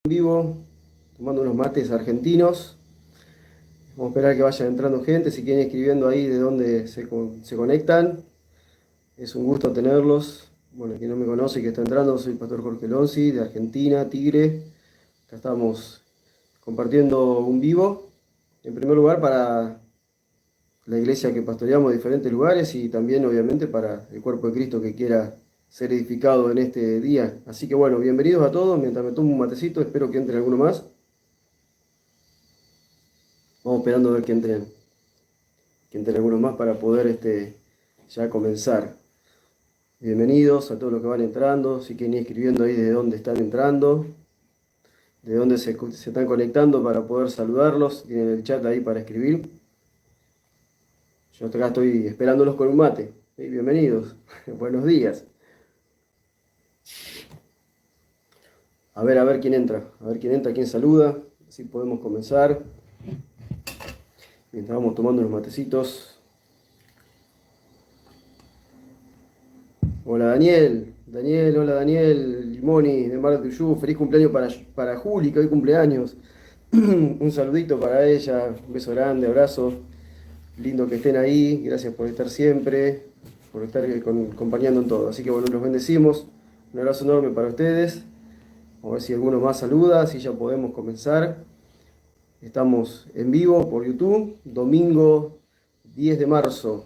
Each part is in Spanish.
Vivo, tomando unos mates argentinos. Vamos a esperar que vaya entrando gente, si quieren escribiendo ahí de dónde se conectan. Es un gusto tenerlos. Bueno, quien no me conoce y que está entrando, soy el pastor Jorge Lonzi, de Argentina, Tigre. Acá estamos compartiendo un vivo, en primer lugar para la iglesia que pastoreamos en diferentes lugares y también obviamente para el cuerpo de Cristo que quiera ser edificado en este día. Así que bueno, bienvenidos a todos. Mientras me tomo un matecito, espero que entre alguno más. Vamos esperando a ver que entren algunos más para poder ya comenzar. Bienvenidos a todos los que van entrando. Si quieren ir escribiendo ahí de dónde están entrando, de dónde se están conectando para poder saludarlos. Tienen el chat ahí para escribir. Yo acá estoy esperándolos con un mate. Bienvenidos. Buenos días. A ver quién entra. A ver quién entra, quién saluda. Así podemos comenzar. Mientras vamos tomando unos matecitos. Hola Daniel. Hola Daniel Limoni de Mar del Tuyú. Feliz cumpleaños para Juli, que hoy cumpleaños. Un saludito para ella. Un beso grande, abrazo. Lindo que estén ahí. Gracias por estar siempre. Por estar acompañando en todo. Así que bueno, los bendecimos. Un abrazo enorme para ustedes. Vamos a ver si alguno más saluda, si ya podemos comenzar. Estamos en vivo por YouTube, domingo 10 de marzo.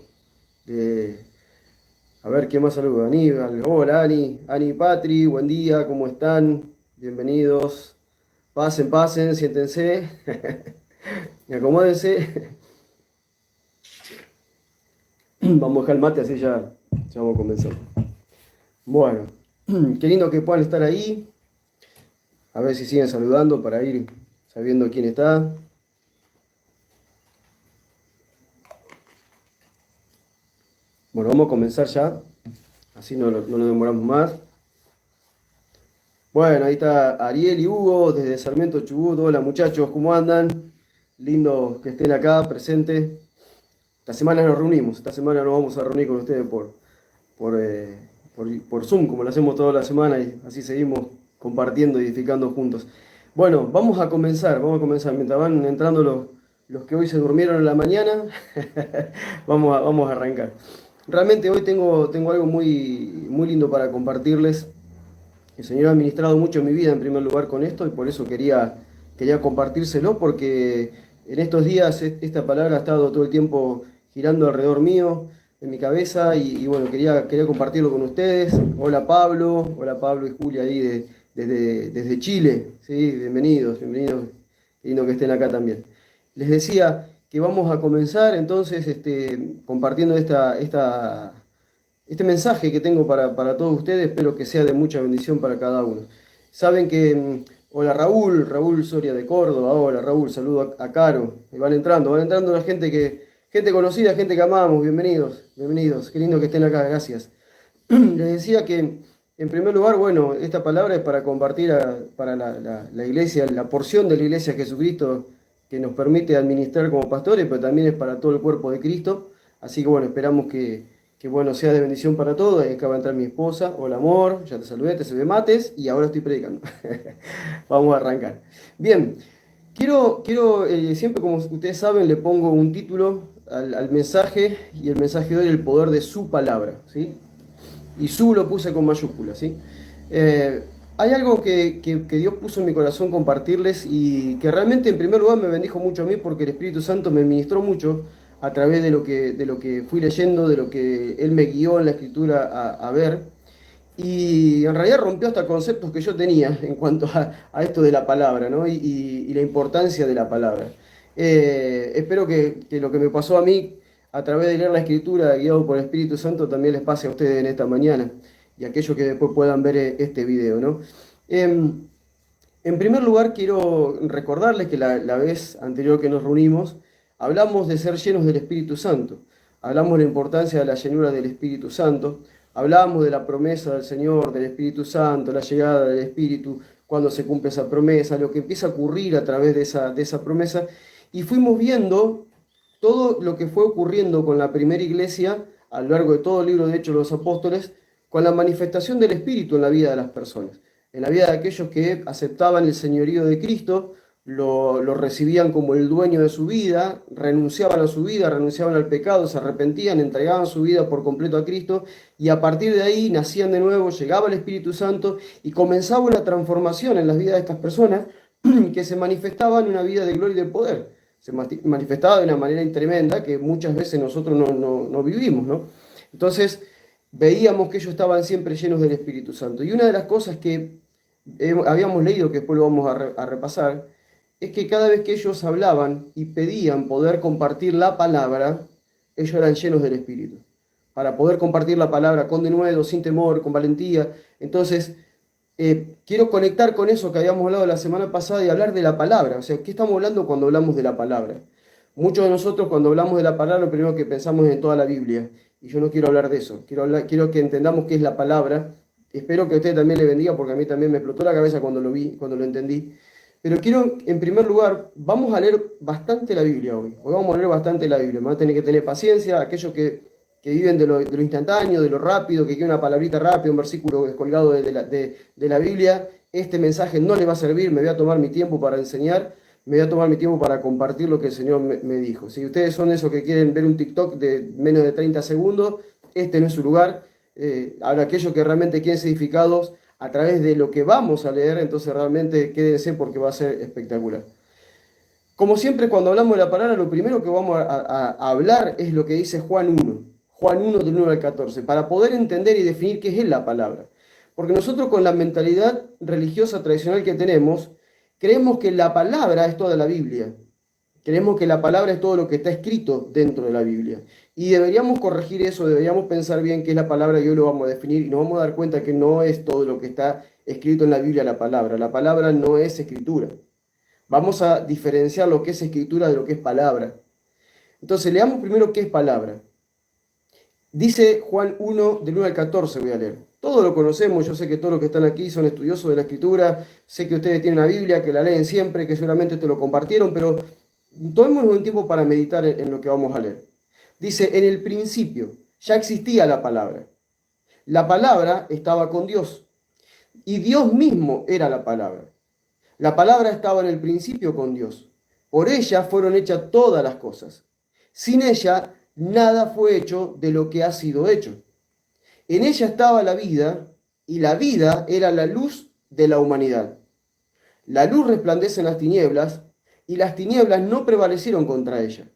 A ver quién más saluda. Aníbal, hola Ani y Patri, buen día, ¿cómo están? Bienvenidos. Pasen, siéntense. Y acomódense. Vamos a dejar el mate, así ya vamos a comenzar. Bueno, qué lindo que puedan estar ahí. A ver si siguen saludando para ir sabiendo quién está. Bueno, vamos a comenzar ya. Así no nos demoramos más. Bueno, ahí está Ariel y Hugo desde Sarmiento Chubut. Hola muchachos, ¿cómo andan? Lindo que estén acá presentes. Esta semana nos reunimos. Esta semana nos vamos a reunir con ustedes por Zoom, como lo hacemos toda la semana, y así seguimos compartiendo y edificando juntos. Bueno, vamos a comenzar. Mientras van entrando los que hoy se durmieron en la mañana, vamos a arrancar. Realmente hoy tengo algo muy, muy lindo para compartirles. El Señor ha ministrado mucho en mi vida en primer lugar con esto y por eso quería compartírselo, porque en estos días esta palabra ha estado todo el tiempo girando alrededor mío, en mi cabeza, y bueno, quería compartirlo con ustedes. Hola Pablo y Julia ahí desde Chile, ¿sí? Bienvenidos, lindo que estén acá también. Les decía que vamos a comenzar entonces compartiendo este mensaje que tengo para todos ustedes. Espero que sea de mucha bendición para cada uno. Saben que, hola Raúl Soria de Córdoba, hola Raúl, saludo a Caro, y van entrando la gente conocida, gente que amamos, bienvenidos, qué lindo que estén acá, gracias. Les decía que, en primer lugar, bueno, esta palabra es para compartir para la iglesia, la porción de la iglesia de Jesucristo que nos permite administrar como pastores, pero también es para todo el cuerpo de Cristo. Así que bueno, esperamos que bueno, sea de bendición para todos. Acá va a entrar mi esposa. Hola amor, ya te saludé, te serví mates y ahora estoy predicando. Vamos a arrancar. Bien, quiero siempre, como ustedes saben, le pongo un título al mensaje, y el mensaje de hoy es el poder de su palabra, ¿sí? Y su lo puse con mayúsculas, ¿sí? Hay algo que Dios puso en mi corazón compartirles, y que realmente en primer lugar me bendijo mucho a mí, porque el Espíritu Santo me ministró mucho a través de lo que fui leyendo, de lo que Él me guió en la Escritura a ver. Y en realidad rompió hasta conceptos que yo tenía en cuanto a esto de la palabra, ¿no? Y la importancia de la palabra. Espero que lo que me pasó a mí a través de leer la Escritura, guiado por el Espíritu Santo, también les pase a ustedes en esta mañana, y a aquellos que después puedan ver este video, ¿no? En primer lugar, quiero recordarles que la vez anterior que nos reunimos, hablamos de ser llenos del Espíritu Santo. Hablamos de la importancia de la llenura del Espíritu Santo. Hablamos de la promesa del Señor, del Espíritu Santo, la llegada del Espíritu, cuando se cumple esa promesa, lo que empieza a ocurrir a través de esa promesa. Y fuimos viendo todo lo que fue ocurriendo con la primera iglesia a lo largo de todo el libro de Hechos de los Apóstoles, con la manifestación del Espíritu en la vida de las personas. en la vida de aquellos que aceptaban el señorío de Cristo, lo recibían como el dueño de su vida, renunciaban a su vida, renunciaban al pecado, se arrepentían, entregaban su vida por completo a Cristo y a partir de ahí nacían de nuevo, llegaba el Espíritu Santo y comenzaba una transformación en las vidas de estas personas que se manifestaba en una vida de gloria y de poder. Se manifestaba de una manera tremenda que muchas veces nosotros no vivimos, ¿no? Entonces veíamos que ellos estaban siempre llenos del Espíritu Santo. Y una de las cosas que habíamos leído, que después lo vamos a repasar, es que cada vez que ellos hablaban y pedían poder compartir la palabra, ellos eran llenos del Espíritu. Para poder compartir la palabra con denuedo, sin temor, con valentía. Entonces, quiero conectar con eso que habíamos hablado la semana pasada y hablar de la palabra. O sea, ¿qué estamos hablando cuando hablamos de la palabra? Muchos de nosotros cuando hablamos de la palabra, lo primero que pensamos es en toda la Biblia. Y yo no quiero hablar de eso. Quiero que entendamos qué es la palabra. Espero que a usted también le bendiga, porque a mí también me explotó la cabeza cuando lo vi, cuando lo entendí. Pero quiero, en primer lugar, vamos a leer bastante la Biblia hoy. Hoy vamos a leer bastante la Biblia. Vamos a tener que tener paciencia. Aquellos que viven de lo instantáneo, de lo rápido, que quieren una palabrita rápida, un versículo descolgado de la Biblia, este mensaje no le va a servir. Me voy a tomar mi tiempo para enseñar. Me voy a tomar mi tiempo para compartir lo que el Señor me dijo. Si ustedes son esos que quieren ver un TikTok de menos de 30 segundos, este no es su lugar. Ahora, aquellos que realmente quieren ser edificados a través de lo que vamos a leer, entonces realmente quédense porque va a ser espectacular. Como siempre, cuando hablamos de la palabra, lo primero que vamos a hablar es lo que dice Juan 1. Juan 1 del 1 al 14, para poder entender y definir qué es la palabra. Porque nosotros con la mentalidad religiosa tradicional que tenemos, creemos que la palabra es toda la Biblia. Creemos que la palabra es todo lo que está escrito dentro de la Biblia. Y deberíamos corregir eso, deberíamos pensar bien qué es la palabra y hoy lo vamos a definir y nos vamos a dar cuenta que no es todo lo que está escrito en la Biblia la palabra. La palabra no es escritura. Vamos a diferenciar lo que es escritura de lo que es palabra. Entonces, leamos primero qué es palabra. Dice Juan 1, del 1 al 14, voy a leer. Todo lo conocemos, yo sé que todos los que están aquí son estudiosos de la Escritura, sé que ustedes tienen una Biblia, que la leen siempre, que seguramente te lo compartieron, pero tomémonos un tiempo para meditar en lo que vamos a leer. Dice, en el principio ya existía la palabra. La palabra estaba con Dios y Dios mismo era la palabra. La palabra estaba en el principio con Dios. Por ella fueron hechas todas las cosas. Sin ella nada fue hecho de lo que ha sido hecho. En ella estaba la vida, y la vida era la luz de la humanidad. La luz resplandece en las tinieblas, y las tinieblas no prevalecieron contra ella.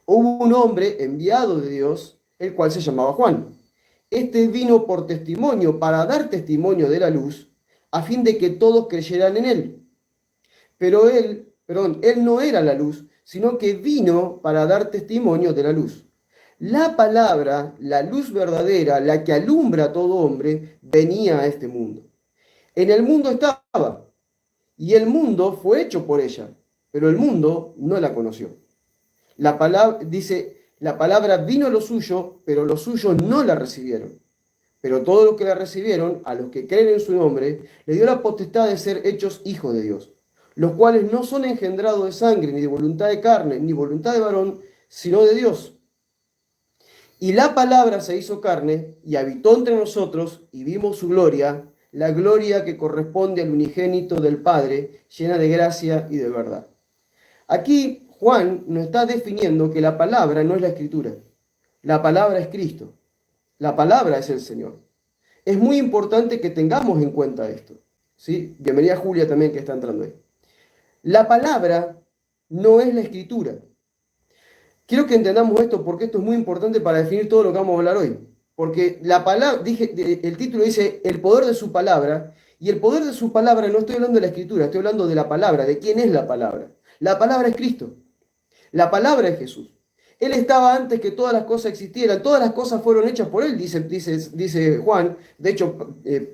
Hubo un hombre enviado de Dios, el cual se llamaba Juan. Este vino por testimonio, para dar testimonio de la luz, a fin de que todos creyeran en él. Pero él no era la luz, sino que vino para dar testimonio de la luz. La palabra, la luz verdadera, la que alumbra a todo hombre, venía a este mundo. En el mundo estaba, y el mundo fue hecho por ella, pero el mundo no la conoció. La palabra vino a lo suyo, pero los suyos no la recibieron. Pero todos los que la recibieron, a los que creen en su nombre, le dio la potestad de ser hechos hijos de Dios, los cuales no son engendrados de sangre, ni de voluntad de carne, ni voluntad de varón, sino de Dios. Y la palabra se hizo carne y habitó entre nosotros y vimos su gloria, la gloria que corresponde al unigénito del Padre, llena de gracia y de verdad. Aquí Juan nos está definiendo que la palabra no es la Escritura. La palabra es Cristo. La palabra es el Señor. Es muy importante que tengamos en cuenta esto. ¿Sí? Bienvenida Julia también que está entrando ahí. La palabra no es la Escritura. Quiero que entendamos esto porque esto es muy importante para definir todo lo que vamos a hablar hoy. Porque la palabra, el título dice el poder de su palabra, y el poder de su palabra no estoy hablando de la Escritura, estoy hablando de la palabra, de quién es la palabra. La palabra es Cristo. La palabra es Jesús. Él estaba antes que todas las cosas existieran, todas las cosas fueron hechas por Él, dice Juan. De hecho,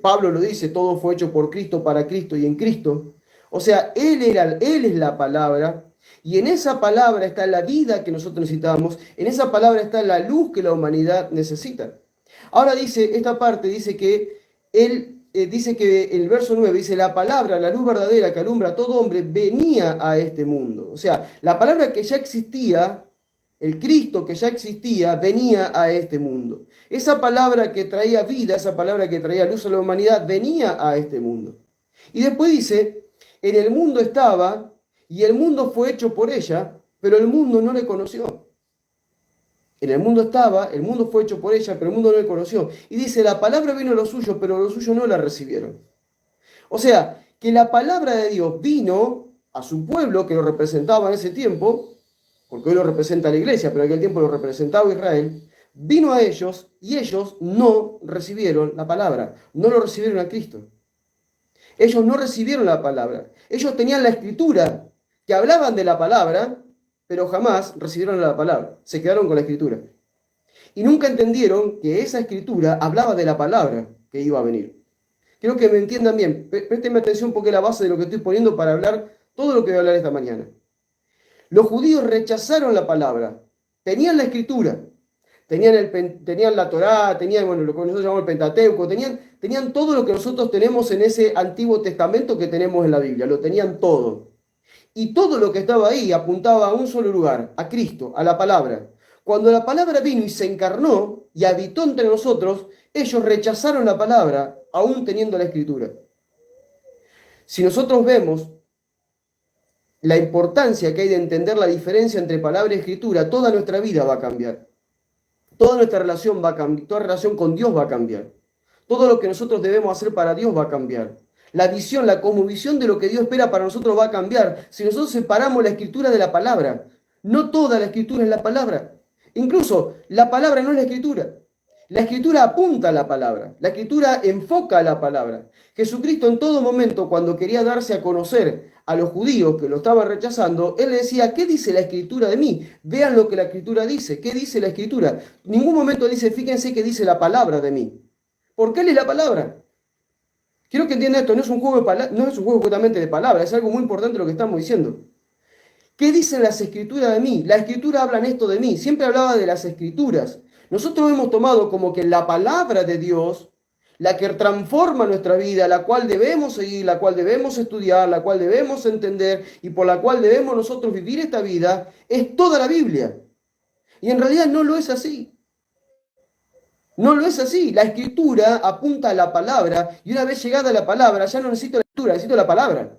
Pablo lo dice, todo fue hecho por Cristo, para Cristo y en Cristo. O sea, Él es la palabra, y en esa palabra está la vida que nosotros necesitamos, en esa palabra está la luz que la humanidad necesita. Ahora dice, esta parte dice que dice que el verso 9 dice, la palabra, la luz verdadera que alumbra a todo hombre, venía a este mundo. O sea, la palabra que ya existía, el Cristo que ya existía, venía a este mundo. Esa palabra que traía vida, esa palabra que traía luz a la humanidad, venía a este mundo. Y después dice, en el mundo estaba y el mundo fue hecho por ella, pero el mundo no le conoció. En el mundo estaba, el mundo fue hecho por ella, pero el mundo no le conoció. Y dice, la palabra vino a los suyos, pero los suyos no la recibieron. O sea, que la palabra de Dios vino a su pueblo, que lo representaba en ese tiempo, porque hoy lo representa la iglesia, pero en aquel tiempo lo representaba Israel, vino a ellos y ellos no recibieron la palabra, no lo recibieron a Cristo. Ellos no recibieron la palabra. Ellos tenían la escritura, que hablaban de la palabra, pero jamás recibieron la palabra. Se quedaron con la escritura. Y nunca entendieron que esa escritura hablaba de la palabra que iba a venir. Quiero que me entiendan bien. Préstenme atención porque es la base de lo que estoy poniendo para hablar todo lo que voy a hablar esta mañana. Los judíos rechazaron la palabra. Tenían la escritura. Tenían la Torá, tenían, bueno, lo que nosotros llamamos el Pentateuco, tenían todo lo que nosotros tenemos en ese Antiguo Testamento que tenemos en la Biblia, lo tenían todo. Y todo lo que estaba ahí apuntaba a un solo lugar, a Cristo, a la palabra. Cuando la palabra vino y se encarnó y habitó entre nosotros, ellos rechazaron la palabra, aún teniendo la escritura. Si nosotros vemos la importancia que hay de entender la diferencia entre palabra y escritura, toda nuestra vida va a cambiar. Toda nuestra relación va a cambiar, toda relación con Dios va a cambiar. Todo lo que nosotros debemos hacer para Dios va a cambiar. La visión, la cosmovisión de lo que Dios espera para nosotros va a cambiar. Si nosotros separamos la escritura de la palabra, no toda la escritura es la palabra. Incluso la palabra no es la escritura. La escritura apunta a la palabra. La escritura enfoca a la palabra. Jesucristo en todo momento, cuando quería darse a conocer a los judíos que lo estaban rechazando, él les decía, ¿qué dice la escritura de mí? Vean lo que la escritura dice. ¿Qué dice la escritura? En ningún momento dice, fíjense qué dice la palabra de mí. Porque él es la palabra. Quiero que entiendan esto, no es un juego justamente de palabras, es algo muy importante lo que estamos diciendo. ¿Qué dicen las escrituras de mí? La escritura habla esto de mí. Siempre hablaba de las escrituras. Nosotros hemos tomado como que la palabra de Dios, la que transforma nuestra vida, la cual debemos seguir, la cual debemos estudiar, la cual debemos entender y por la cual debemos nosotros vivir esta vida, es toda la Biblia. Y en realidad no lo es así. No lo es así. La escritura apunta a la palabra y una vez llegada a la palabra ya no necesito la escritura, necesito la palabra.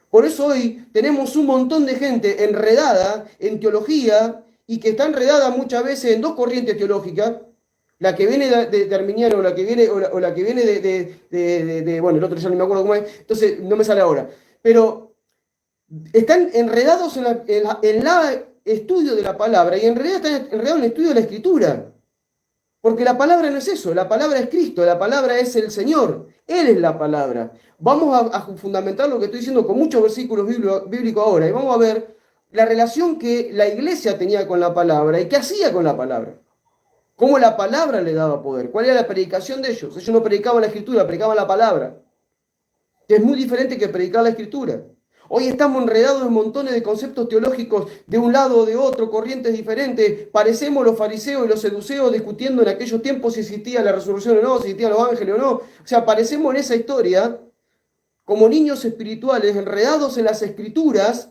Por eso hoy tenemos un montón de gente enredada en teología y que está enredada muchas veces en dos corrientes teológicas, la que viene de Arminiano o la que viene, o la que viene bueno, el otro ya no me acuerdo cómo es, entonces no me sale ahora. Pero están enredados en el estudio de la palabra y en realidad están enredados en el estudio de la escritura. Porque la palabra no es eso, la palabra es Cristo, la palabra es el Señor, Él es la palabra. Vamos a fundamentar lo que estoy diciendo con muchos versículos bíblicos ahora y vamos a ver la relación que la iglesia tenía con la palabra y qué hacía con la palabra. Cómo la palabra le daba poder, cuál era la predicación de ellos. Ellos no predicaban la escritura, predicaban la palabra. Que es muy diferente que predicar la escritura. Hoy estamos enredados en montones de conceptos teológicos de un lado o de otro, corrientes diferentes. Parecemos los fariseos y los seduceos discutiendo en aquellos tiempos si existía la resurrección o no, si existían los ángeles o no. O sea, parecemos en esa historia como niños espirituales enredados en las escrituras,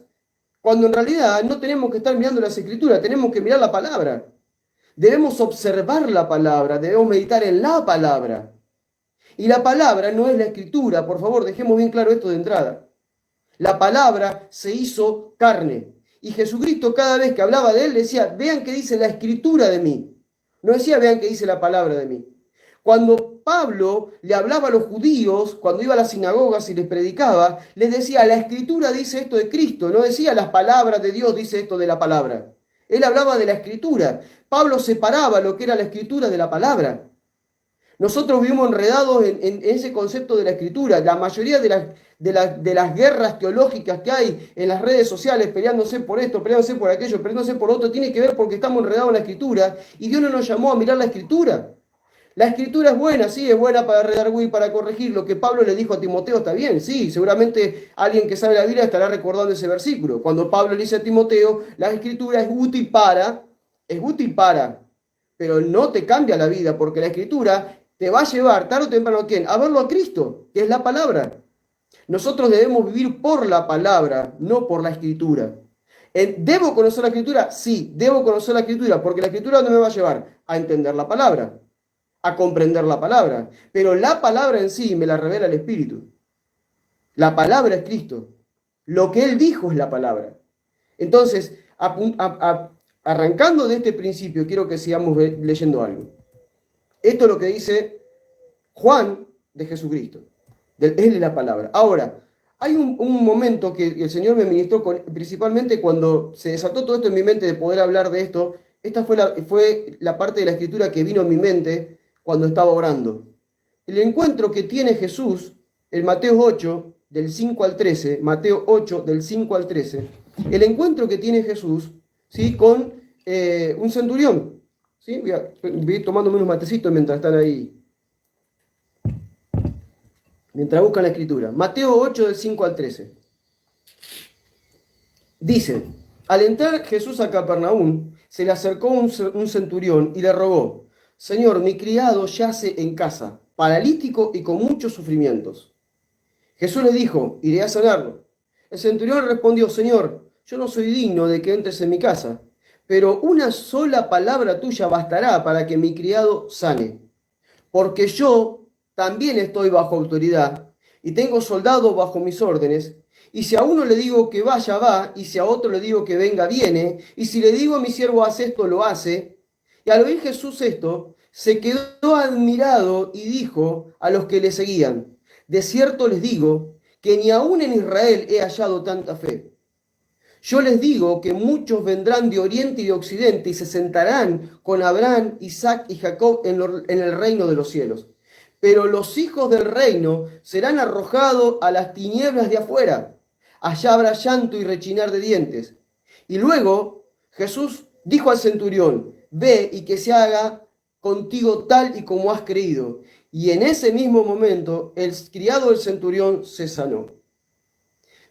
cuando en realidad no tenemos que estar mirando las escrituras, tenemos que mirar la palabra. Debemos observar la palabra, debemos meditar en la palabra. Y la palabra no es la escritura, por favor, dejemos bien claro esto de entrada. La palabra se hizo carne. Y Jesucristo cada vez que hablaba de él decía, vean qué dice la escritura de mí. No decía, vean qué dice la palabra de mí. Cuando Pablo le hablaba a los judíos, cuando iba a las sinagogas y les predicaba, les decía, la escritura dice esto de Cristo. No decía, las palabras de Dios dice esto de la palabra. Él hablaba de la escritura. Pablo separaba lo que era la escritura de la palabra. Nosotros vivimos enredados en ese concepto de la escritura. La mayoría de las guerras teológicas que hay en las redes sociales, peleándose por esto, peleándose por aquello, peleándose por otro, tiene que ver porque estamos enredados en la escritura y Dios no nos llamó a mirar la escritura. La escritura es buena, sí, es buena para redarguir, para corregir. Lo que Pablo le dijo a Timoteo está bien, sí. Seguramente alguien que sabe la Biblia estará recordando ese versículo. Cuando Pablo le dice a Timoteo, la escritura es útil para, pero no te cambia la vida, porque la escritura te va a llevar tarde o temprano ¿a quién? A verlo a Cristo, que es la palabra. Nosotros debemos vivir por la palabra, no por la escritura. ¿Debo conocer la escritura? Sí, debo conocer la escritura, porque la escritura no me va a llevar a entender la palabra, a comprender la palabra. Pero la palabra en sí me la revela el Espíritu. La palabra es Cristo. Lo que Él dijo es la palabra. Entonces, arrancando de este principio, quiero que sigamos leyendo algo. Esto es lo que dice Juan de Jesucristo. Él es la palabra. Ahora, hay un momento que el Señor me ministró principalmente cuando se desató todo esto en mi mente de poder hablar de esto. Esta fue la parte de la escritura que vino en mi mente cuando estaba orando. El encuentro que tiene Jesús en Mateo 8, del 5 al 13, Mateo 8, del 5 al 13, el encuentro que tiene Jesús, ¿sí?, con un centurión. ¿Sí? Voy a ir tomándome unos matecitos mientras están ahí. Mientras buscan la escritura. Mateo 8, del 5 al 13. Dice: al entrar Jesús a Capernaum, se le acercó un centurión y le rogó: Señor, mi criado yace en casa, paralítico y con muchos sufrimientos. Jesús le dijo: iré a sanarlo. El centurión respondió: Señor, yo no soy digno de que entres en mi casa, pero una sola palabra tuya bastará para que mi criado sane. Porque yo también estoy bajo autoridad y tengo soldados bajo mis órdenes. Y si a uno le digo que vaya, va, y si a otro le digo que venga, viene, y si le digo a mi siervo haz esto, lo hace. Y al oír Jesús esto, se quedó admirado y dijo a los que le seguían: de cierto les digo que ni aún en Israel he hallado tanta fe. Yo les digo que muchos vendrán de oriente y de occidente y se sentarán con Abraham, Isaac y Jacob en el reino de los cielos. Pero los hijos del reino serán arrojados a las tinieblas de afuera. Allá habrá llanto y rechinar de dientes. Y luego Jesús dijo al centurión: ve y que se haga contigo tal y como has creído. Y en ese mismo momento el criado del centurión se sanó.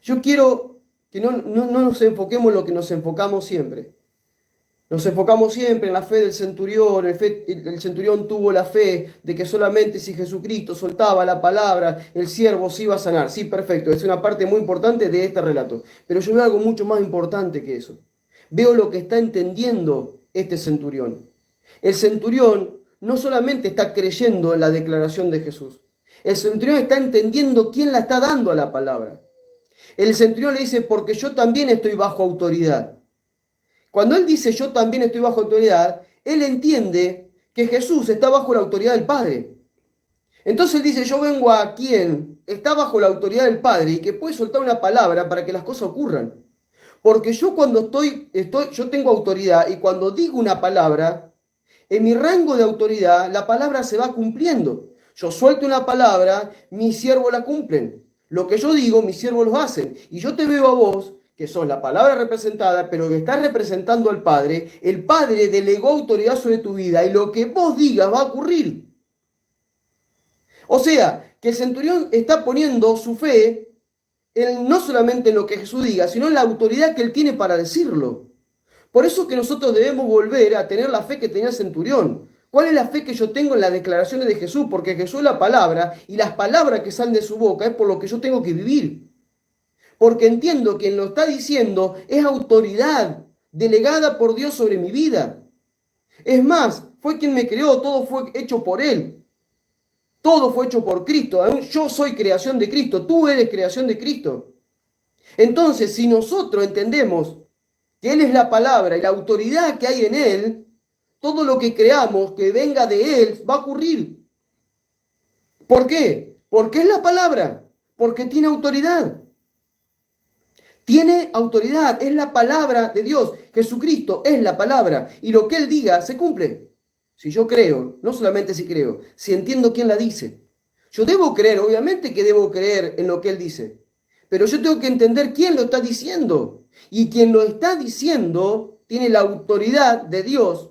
Yo quiero que no nos enfoquemos en lo que nos enfocamos siempre. Nos enfocamos siempre en la fe del centurión. El centurión tuvo la fe de que solamente si Jesucristo soltaba la palabra, el siervo se iba a sanar. Sí, perfecto, es una parte muy importante de este relato. Pero yo veo algo mucho más importante que eso. Veo lo que está entendiendo este centurión. El centurión no solamente está creyendo en la declaración de Jesús. El centurión está entendiendo quién la está dando a la palabra. El centurión le dice: porque yo también estoy bajo autoridad. Cuando él dice yo también estoy bajo autoridad, él entiende que Jesús está bajo la autoridad del Padre. Entonces él dice: yo vengo a quien está bajo la autoridad del Padre y que puede soltar una palabra para que las cosas ocurran. Porque yo cuando yo tengo autoridad, y cuando digo una palabra, en mi rango de autoridad, la palabra se va cumpliendo. Yo suelto una palabra, mis siervos la cumplen. Lo que yo digo, mis siervos lo hacen. Y yo te veo a vos, que sos la palabra representada, pero que estás representando al Padre. El Padre delegó autoridad sobre tu vida y lo que vos digas va a ocurrir. O sea, que el centurión está poniendo su fe no solamente en lo que Jesús diga, sino en la autoridad que él tiene para decirlo. Por eso que nosotros debemos volver a tener la fe que tenía el centurión. ¿Cuál es la fe que yo tengo en las declaraciones de Jesús? Porque Jesús es la palabra, y las palabras que salen de su boca es por lo que yo tengo que vivir. Porque entiendo que quien lo está diciendo es autoridad delegada por Dios sobre mi vida. Es más, fue quien me creó, todo fue hecho por Él. Todo fue hecho por Cristo. Yo soy creación de Cristo, tú eres creación de Cristo. Entonces, si nosotros entendemos que Él es la palabra y la autoridad que hay en Él, todo lo que creamos que venga de Él va a ocurrir. ¿Por qué? Porque es la palabra, porque tiene autoridad. Tiene autoridad, es la palabra de Dios. Jesucristo es la palabra y lo que Él diga se cumple. Si yo creo, no solamente si creo, si entiendo quién la dice. Yo debo creer, obviamente que debo creer en lo que Él dice, pero yo tengo que entender quién lo está diciendo. Y quien lo está diciendo tiene la autoridad de Dios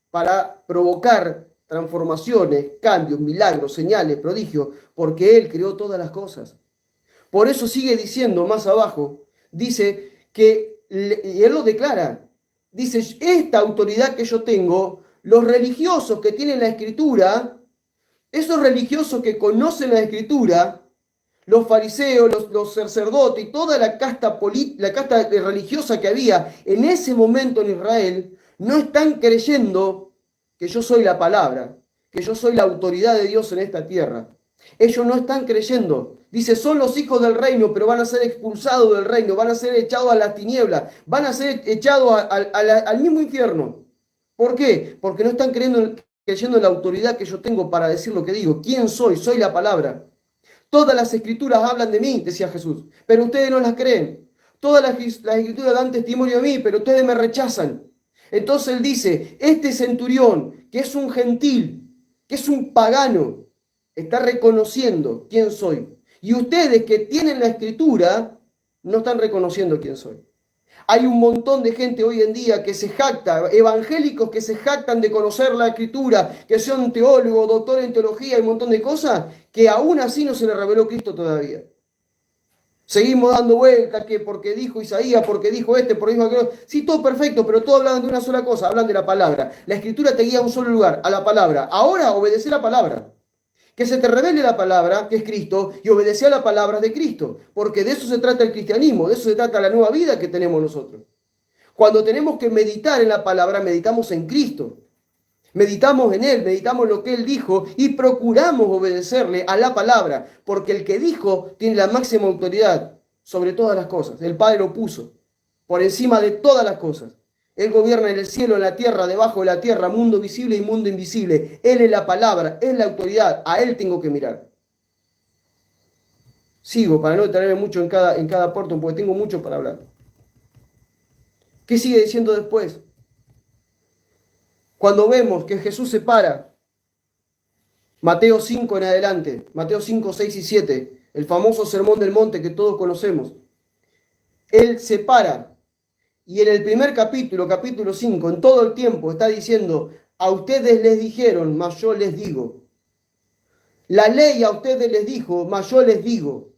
para provocar transformaciones, cambios, milagros, señales, prodigios, porque Él creó todas las cosas. Por eso sigue diciendo más abajo, dice que, y Él lo declara, dice: esta autoridad que yo tengo, los religiosos que tienen la Escritura, esos religiosos que conocen la Escritura, los fariseos, los sacerdotes y toda la casta religiosa que había en ese momento en Israel, no están creyendo que yo soy la palabra, que yo soy la autoridad de Dios en esta tierra. Ellos no están creyendo. Dice, son los hijos del reino, pero van a ser expulsados del reino, van a ser echados a las tinieblas, van a ser echados al mismo infierno. ¿Por qué? Porque no están creyendo en la autoridad que yo tengo para decir lo que digo. ¿Quién soy? Soy la palabra. Todas las escrituras hablan de mí, decía Jesús, pero ustedes no las creen. Todas las escrituras dan testimonio de mí, pero ustedes me rechazan. Entonces él dice, este centurión, que es un gentil, que es un pagano, está reconociendo quién soy. Y ustedes que tienen la escritura, no están reconociendo quién soy. Hay un montón de gente hoy en día que se jacta, evangélicos que se jactan de conocer la escritura, que son teólogos, doctores en teología y un montón de cosas, que aún así no se les reveló Cristo todavía. Seguimos dando vueltas, que porque dijo Isaías, porque dijo este, porque dijo aquel. Sí, todo perfecto, pero todos hablan de una sola cosa, hablan de la palabra. La escritura te guía a un solo lugar, a la palabra. Ahora obedece la palabra. Que se te revele la palabra, que es Cristo, y obedecer a la palabra de Cristo. Porque de eso se trata el cristianismo, de eso se trata la nueva vida que tenemos nosotros. Cuando tenemos que meditar en la palabra, meditamos en Cristo. Meditamos en Él, meditamos en lo que Él dijo y procuramos obedecerle a la palabra, porque el que dijo tiene la máxima autoridad sobre todas las cosas. El Padre lo puso por encima de todas las cosas. Él gobierna en el cielo, en la tierra, debajo de la tierra, mundo visible y mundo invisible. Él es la palabra, es la autoridad, a Él tengo que mirar. Sigo para no detenerme mucho en cada puerto, porque tengo mucho para hablar. ¿Qué sigue diciendo después? Cuando vemos que Jesús se para, Mateo 5 en adelante, Mateo 5, 6 y 7, el famoso sermón del monte que todos conocemos, Él se para y en el primer capítulo, capítulo 5, en todo el tiempo está diciendo, a ustedes les dijeron, mas yo les digo. La ley a ustedes les dijo, mas yo les digo.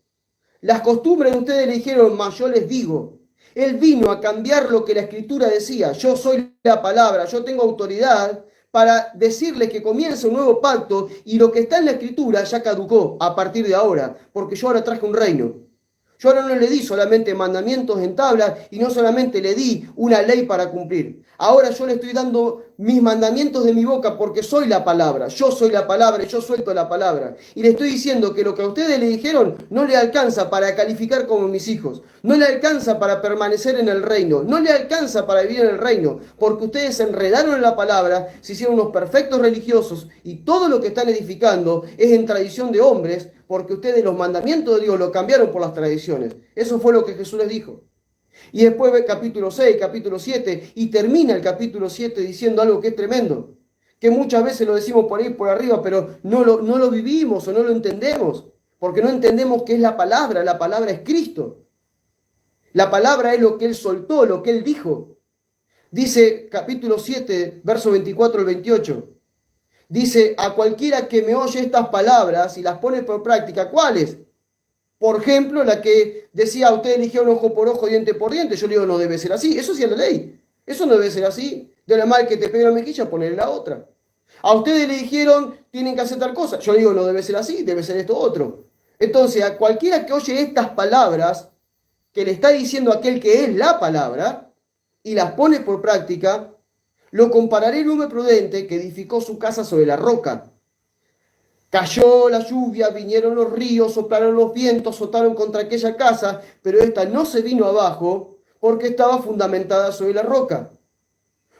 Las costumbres de ustedes les dijeron, mas yo les digo. Él vino a cambiar lo que la Escritura decía. Yo soy la palabra, yo tengo autoridad para decirles que comience un nuevo pacto y lo que está en la Escritura ya caducó a partir de ahora, porque yo ahora traje un reino. Yo ahora no le di solamente mandamientos en tablas y no solamente le di una ley para cumplir. Ahora yo le estoy dando mis mandamientos de mi boca porque soy la palabra. Yo soy la palabra y yo suelto la palabra. Y le estoy diciendo que lo que a ustedes le dijeron no le alcanza para calificar como mis hijos. No le alcanza para permanecer en el reino. No le alcanza para vivir en el reino. Porque ustedes se enredaron en la palabra, se hicieron unos perfectos religiosos y todo lo que están edificando es en tradición de hombres porque ustedes los mandamientos de Dios lo cambiaron por las tradiciones. Eso fue lo que Jesús les dijo. Y después ve capítulo 6, capítulo 7, y termina el capítulo 7 diciendo algo que es tremendo, que muchas veces lo decimos por ahí, por arriba, pero no lo vivimos o no lo entendemos, porque no entendemos qué es la palabra es Cristo. La palabra es lo que Él soltó, lo que Él dijo. Dice capítulo 7, verso 24 al 28. Dice, a cualquiera que me oye estas palabras y las pone por práctica, ¿cuáles? Por ejemplo, la que decía, ustedes eligieron ojo por ojo, diente por diente. Yo le digo, no debe ser así. Eso sí es la ley. Eso no debe ser así. De la mal que te pegue la mejilla, ponerle la otra. A ustedes le dijeron, tienen que hacer tal cosa. Yo le digo, no debe ser así, debe ser esto otro. Entonces, a cualquiera que oye estas palabras, que le está diciendo aquel que es la palabra, y las pone por práctica, lo compararé al hombre prudente que edificó su casa sobre la roca. Cayó la lluvia, vinieron los ríos, soplaron los vientos, azotaron contra aquella casa, pero esta no se vino abajo porque estaba fundamentada sobre la roca.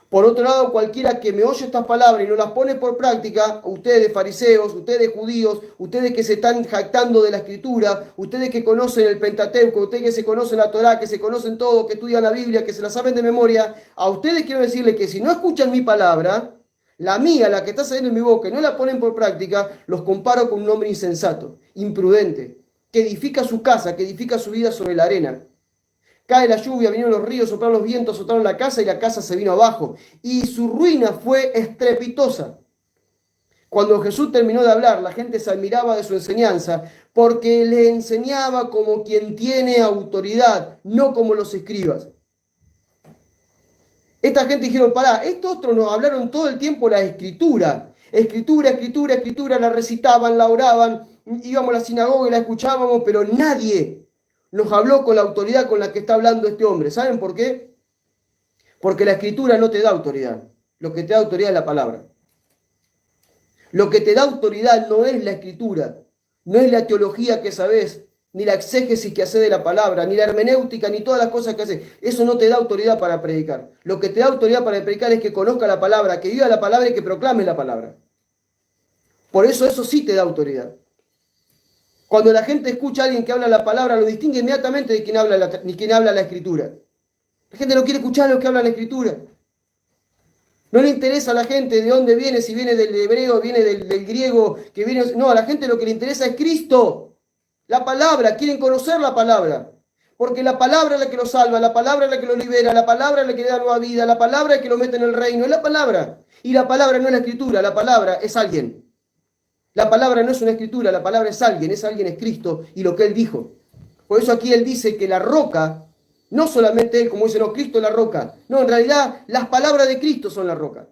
Por otro lado, cualquiera que me oye estas palabras y no las pone por práctica, ustedes fariseos, ustedes judíos, ustedes que se están jactando de la Escritura, ustedes que conocen el Pentateuco, ustedes que se conocen la Torá, que se conocen todo, que estudian la Biblia, que se la saben de memoria, a ustedes quiero decirles que si no escuchan mi palabra, la mía, la que está saliendo en mi boca, y no la ponen por práctica, los comparo con un hombre insensato, imprudente, que edifica su casa, que edifica su vida sobre la arena. Cae la lluvia, vinieron los ríos, soplaron los vientos, azotaron la casa y la casa se vino abajo. Y su ruina fue estrepitosa. Cuando Jesús terminó de hablar, la gente se admiraba de su enseñanza porque le enseñaba como quien tiene autoridad, no como los escribas. Esta gente dijeron, pará, estos otros nos hablaron todo el tiempo la escritura. Escritura, escritura, escritura, la recitaban, la oraban, íbamos a la sinagoga y la escuchábamos, pero nadie nos habló con la autoridad con la que está hablando este hombre. ¿Saben por qué? Porque la escritura no te da autoridad. Lo que te da autoridad es la palabra. Lo que te da autoridad no es la escritura. No es la teología que sabes, ni la exégesis que haces de la palabra, ni la hermenéutica, ni todas las cosas que haces. Eso no te da autoridad para predicar. Lo que te da autoridad para predicar es que conozca la palabra, que viva la palabra y que proclame la palabra. Por eso sí te da autoridad. Cuando la gente escucha a alguien que habla la palabra, lo distingue inmediatamente de quien habla la Escritura. La gente no quiere escuchar a los que hablan la Escritura. No le interesa a la gente de dónde viene, si viene del hebreo, viene del griego, que viene... No, a la gente lo que le interesa es Cristo. La palabra, quieren conocer la palabra. Porque la palabra es la que lo salva, la palabra es la que lo libera, la palabra es la que le da nueva vida, la palabra es la que lo mete en el reino, es la palabra. Y la palabra no es la Escritura, la palabra es alguien. La palabra no es una escritura, la palabra es alguien es Cristo y lo que Él dijo. Por eso aquí Él dice que la roca, no solamente Él, como dice, no, Cristo es la roca. No, en realidad las palabras de Cristo son la roca.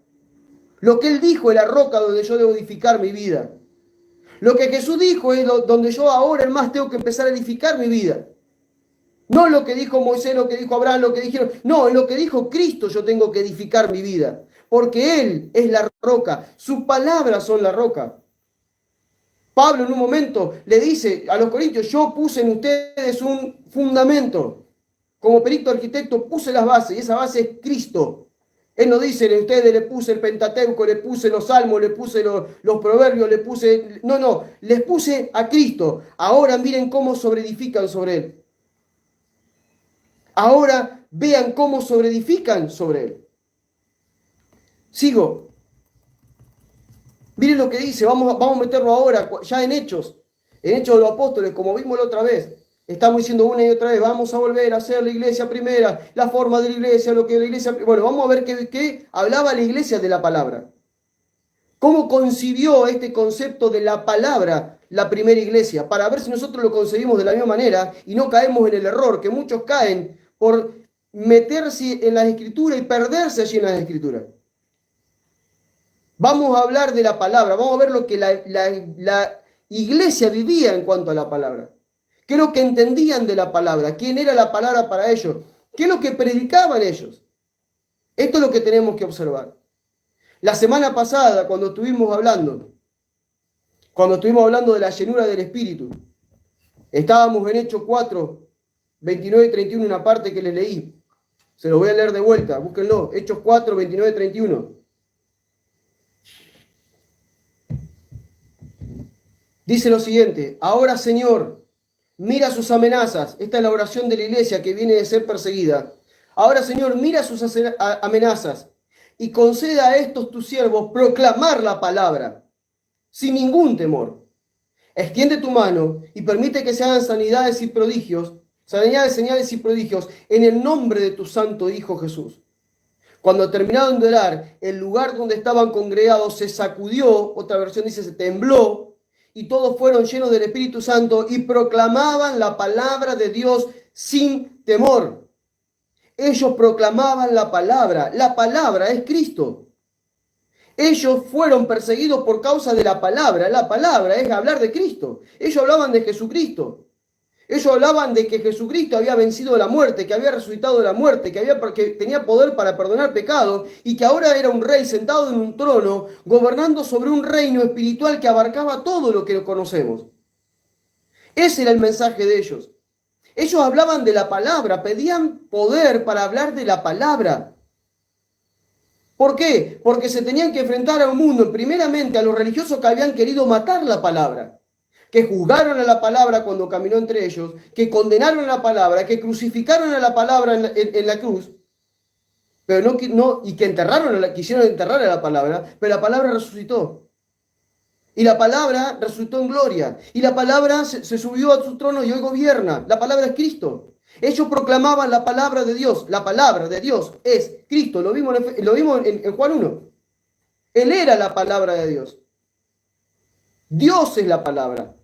Lo que Él dijo es la roca donde yo debo edificar mi vida. Lo que Jesús dijo es donde yo ahora, más tengo que empezar a edificar mi vida. No lo que dijo Moisés, lo que dijo Abraham, lo que dijeron. No, en lo que dijo Cristo yo tengo que edificar mi vida. Porque Él es la roca. Sus palabras son la roca. Pablo en un momento le dice a los corintios, yo puse en ustedes un fundamento. Como perito arquitecto puse las bases y esa base es Cristo. Él no dice, en ustedes le puse el Pentateuco, le puse los salmos, le puse los proverbios, le puse... No, les puse a Cristo. Ahora miren cómo sobreedifican sobre Él. Ahora vean cómo sobreedifican sobre Él. Sigo. Miren lo que dice, vamos a meterlo ahora, ya en Hechos de los Apóstoles, como vimos la otra vez. Estamos diciendo una y otra vez, vamos a volver a hacer la iglesia primera, la forma de la iglesia, lo que la iglesia... Bueno, vamos a ver qué hablaba la iglesia de la palabra. ¿Cómo concibió este concepto de la palabra la primera iglesia? Para ver si nosotros lo concebimos de la misma manera y no caemos en el error que muchos caen por meterse en las escrituras y perderse allí en las escrituras. Vamos a hablar de la palabra, vamos a ver lo que la iglesia vivía en cuanto a la palabra. ¿Qué es lo que entendían de la palabra? ¿Quién era la palabra para ellos? ¿Qué es lo que predicaban ellos? Esto es lo que tenemos que observar. La semana pasada, cuando estuvimos hablando de la llenura del Espíritu, estábamos en Hechos 4, 29 y 31, una parte que les leí. Se los voy a leer de vuelta, búsquenlo. Hechos 4, 29 y 31. Dice lo siguiente, ahora Señor, mira sus amenazas. Esta es la oración de la iglesia que viene de ser perseguida. Ahora Señor, mira sus amenazas y conceda a estos tus siervos proclamar la palabra sin ningún temor. Extiende tu mano y permite que se hagan sanidades, señales y prodigios en el nombre de tu santo Hijo Jesús. Cuando terminaron de orar, el lugar donde estaban congregados se sacudió, otra versión dice se tembló, y todos fueron llenos del Espíritu Santo y proclamaban la palabra de Dios sin temor. Ellos proclamaban la palabra es Cristo. Ellos fueron perseguidos por causa de la palabra es hablar de Cristo. Ellos hablaban de Jesucristo. Ellos hablaban de que Jesucristo había vencido la muerte, que había resucitado de la muerte, que tenía poder para perdonar pecados y que ahora era un rey sentado en un trono, gobernando sobre un reino espiritual que abarcaba todo lo que conocemos. Ese era el mensaje de ellos. Ellos hablaban de la palabra, pedían poder para hablar de la palabra. ¿Por qué? Porque se tenían que enfrentar a un mundo, primeramente a los religiosos que habían querido matar la palabra, que juzgaron a la palabra cuando caminó entre ellos, que condenaron a la palabra, que crucificaron a la palabra en la cruz, pero y que quisieron enterrar a la palabra, pero la palabra resucitó. Y la palabra resucitó en gloria. Y la palabra se subió a su trono y hoy gobierna. La palabra es Cristo. Ellos proclamaban la palabra de Dios. La palabra de Dios es Cristo. Lo vimos en Juan 1. Él era la palabra de Dios. Dios es la palabra.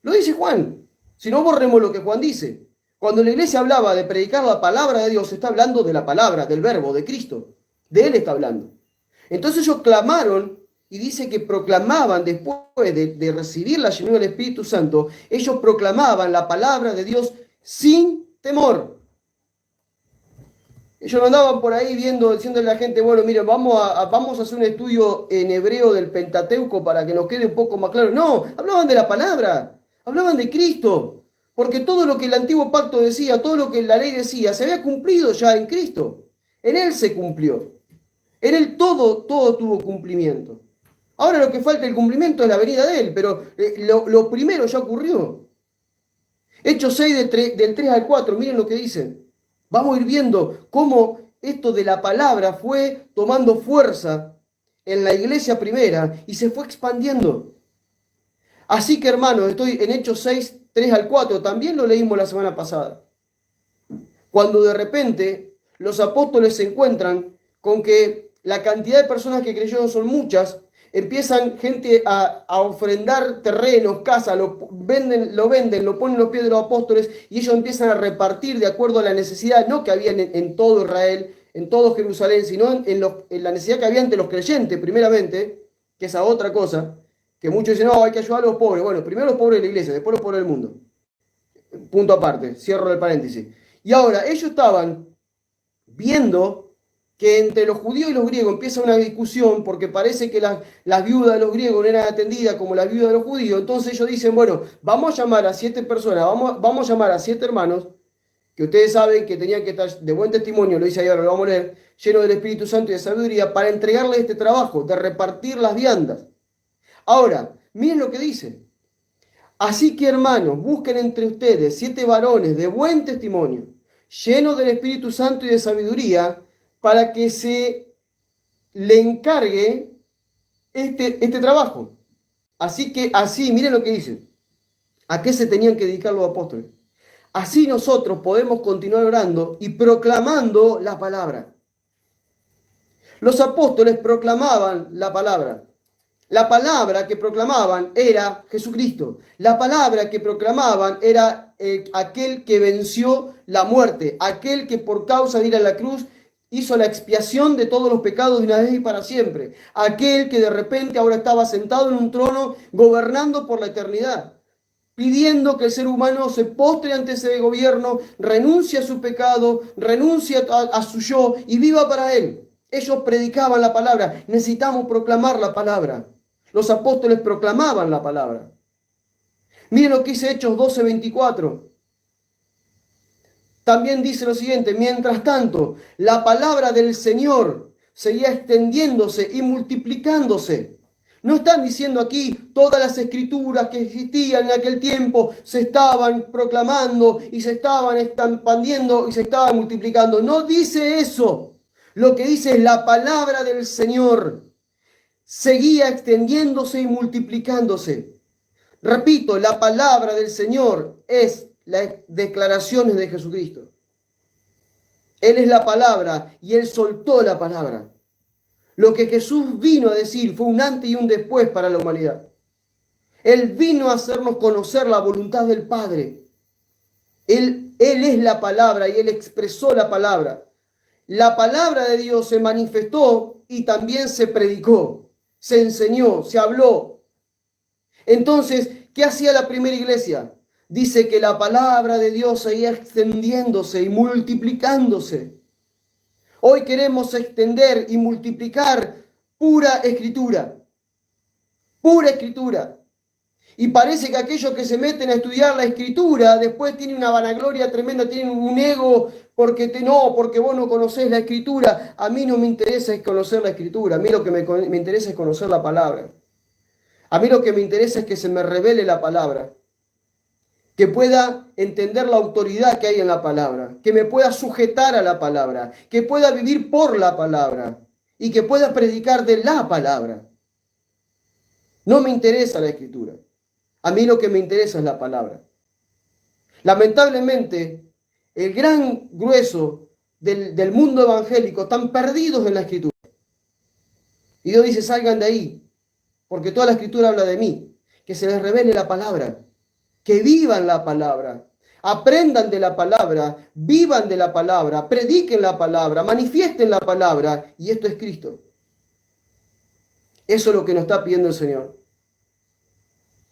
Lo dice Juan. Si no, borremos lo que Juan dice. Cuando la iglesia hablaba de predicar la palabra de Dios, está hablando de la palabra, del verbo, de Cristo. De Él está hablando. Entonces ellos clamaron y dice que proclamaban, después de recibir la llenura del Espíritu Santo, ellos proclamaban la palabra de Dios sin temor. Ellos no andaban por ahí diciéndole a la gente, bueno, miren, vamos a hacer un estudio en hebreo del Pentateuco para que nos quede un poco más claro. No, hablaban de la palabra. Hablaban de Cristo, porque todo lo que el antiguo pacto decía, todo lo que la ley decía, se había cumplido ya en Cristo. En Él se cumplió. En Él todo tuvo cumplimiento. Ahora lo que falta el cumplimiento es la venida de Él, pero lo primero ya ocurrió. Hechos 6 del 3 al 4, miren lo que dicen. Vamos a ir viendo cómo esto de la palabra fue tomando fuerza en la iglesia primera y se fue expandiendo. Así que hermanos, estoy en Hechos 6, 3 al 4, también lo leímos la semana pasada. Cuando de repente los apóstoles se encuentran con que la cantidad de personas que creyeron son muchas, empiezan gente a ofrendar terrenos, casas, lo venden, lo ponen en los pies de los apóstoles y ellos empiezan a repartir de acuerdo a la necesidad, no que había en todo Israel, en todo Jerusalén, sino en la necesidad que había entre los creyentes, primeramente, que esa otra cosa, que muchos dicen, no, hay que ayudar a los pobres. Bueno, primero los pobres de la iglesia, después los pobres del mundo. Punto aparte, cierro el paréntesis. Y ahora, ellos estaban viendo que entre los judíos y los griegos empieza una discusión porque parece que las viudas de los griegos no eran atendidas como las viudas de los judíos. Entonces ellos dicen, bueno, vamos a llamar a 7 personas, vamos a llamar a 7 hermanos, que ustedes saben que tenían que estar de buen testimonio, lo dice ahí, ahora lo vamos a leer, llenos del Espíritu Santo y de sabiduría, para entregarles este trabajo, de repartir las viandas. Ahora, miren lo que dice. Así que hermanos, busquen entre ustedes 7 varones de buen testimonio, llenos del Espíritu Santo y de sabiduría, para que se le encargue este trabajo. Así, miren lo que dice. ¿A qué se tenían que dedicar los apóstoles? Así nosotros podemos continuar orando y proclamando la palabra. Los apóstoles proclamaban la palabra. La palabra que proclamaban era Jesucristo. La palabra que proclamaban era aquel que venció la muerte, aquel que por causa de ir a la cruz hizo la expiación de todos los pecados de una vez y para siempre. Aquel que de repente ahora estaba sentado en un trono gobernando por la eternidad, pidiendo que el ser humano se postre ante ese gobierno, renuncie a su pecado, renuncie a su yo y viva para él. Ellos predicaban la palabra. Necesitamos proclamar la palabra. Los apóstoles proclamaban la palabra. Miren lo que dice Hechos 12:24. También dice lo siguiente: mientras tanto, la palabra del Señor seguía extendiéndose y multiplicándose. No están diciendo aquí todas las escrituras que existían en aquel tiempo se estaban proclamando y se estaban expandiendo y se estaban multiplicando. No dice eso. Lo que dice es la palabra del Señor seguía extendiéndose y multiplicándose. Repito, la palabra del Señor es las declaraciones de Jesucristo. Él es la palabra y Él soltó la palabra. Lo que Jesús vino a decir fue un antes y un después para la humanidad. Él vino a hacernos conocer la voluntad del Padre. Él es la palabra y Él expresó la palabra. La palabra de Dios se manifestó y también se predicó, se enseñó, se habló. Entonces, ¿qué hacía la primera iglesia? Dice que la palabra de Dios seguía extendiéndose y multiplicándose. Hoy queremos extender y multiplicar pura escritura. Pura escritura. Y parece que aquellos que se meten a estudiar la escritura después tienen una vanagloria tremenda, tienen un ego porque vos no conocés la escritura. A mí no me interesa es conocer la escritura, a mí lo que me interesa es conocer la palabra. A mí lo que me interesa es que se me revele la palabra, que pueda entender la autoridad que hay en la palabra, que me pueda sujetar a la palabra, que pueda vivir por la palabra y que pueda predicar de la palabra. No me interesa la escritura. A mí lo que me interesa es la palabra. Lamentablemente, el gran grueso del mundo evangélico están perdidos en la escritura. Y Dios dice, salgan de ahí, porque toda la escritura habla de mí. Que se les revele la palabra, que vivan la palabra, aprendan de la palabra, vivan de la palabra, prediquen la palabra, manifiesten la palabra, y esto es Cristo. Eso es lo que nos está pidiendo el Señor.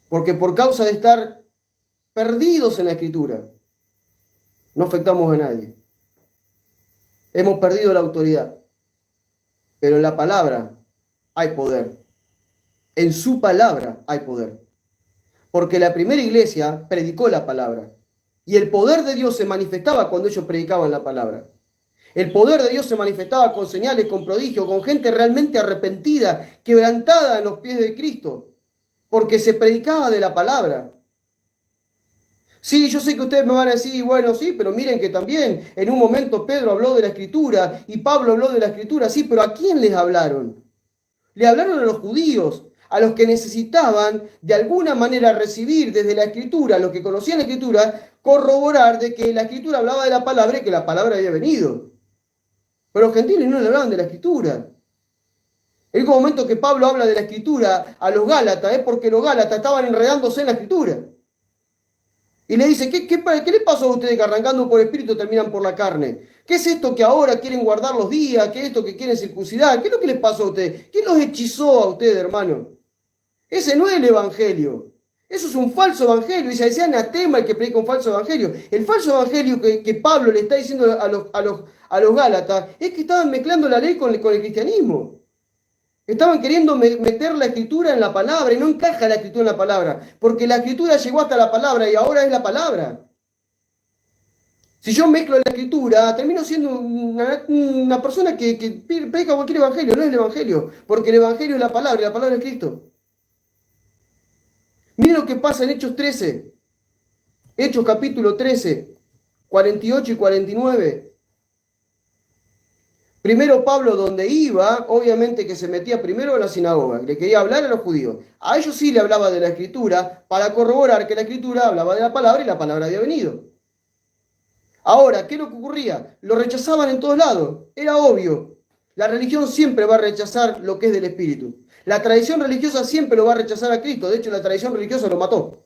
Porque por causa de estar perdidos en la escritura, no afectamos a nadie. Hemos perdido la autoridad. Pero en la palabra hay poder. En su palabra hay poder. porque la primera iglesia predicó la palabra. Y el poder de Dios se manifestaba cuando ellos predicaban la palabra. El poder de Dios se manifestaba con señales, con prodigios, con gente realmente arrepentida, quebrantada en los pies de Cristo, porque se predicaba de la palabra. Sí, yo sé que ustedes me van a decir, bueno, sí, pero miren que también en un momento Pedro habló de la Escritura y Pablo habló de la Escritura, sí, pero ¿a quién les hablaron? Le hablaron a los judíos, a los que necesitaban de alguna manera recibir desde la Escritura, los que conocían la Escritura, corroborar de que la Escritura hablaba de la palabra y que la palabra había venido. Pero los gentiles no le hablaban de la Escritura. El único momento que Pablo habla de la Escritura a los Gálatas es porque los Gálatas estaban enredándose en la Escritura. Y le dice, ¿qué le pasó a ustedes que arrancando por el espíritu terminan por la carne? ¿Qué es esto que ahora quieren guardar los días? ¿Qué es esto que quieren circuncidar? ¿Qué es lo que les pasó a ustedes? ¿Quién los hechizó a ustedes, hermano? Ese no es el evangelio. Eso es un falso evangelio. Y se decía anatema el que predica un falso evangelio. El falso evangelio que Pablo le está diciendo a los Gálatas es que estaban mezclando la ley con el cristianismo. Estaban queriendo meter la escritura en la palabra y no encaja la escritura en la palabra, porque la escritura llegó hasta la palabra y ahora es la palabra. Si yo mezclo la escritura, termino siendo una persona que predica cualquier evangelio, no es el evangelio, porque el evangelio es la palabra y la palabra es Cristo. Miren lo que pasa en Hechos 13, Hechos capítulo 13, 48 y 49. Primero Pablo, donde iba, obviamente que se metía primero en la sinagoga, le quería hablar a los judíos. A ellos sí le hablaba de la escritura para corroborar que la escritura hablaba de la palabra y la palabra había venido. Ahora, ¿qué es lo que ocurría? Lo rechazaban en todos lados, era obvio. La religión siempre va a rechazar lo que es del espíritu. La tradición religiosa siempre lo va a rechazar a Cristo. De hecho, la tradición religiosa lo mató.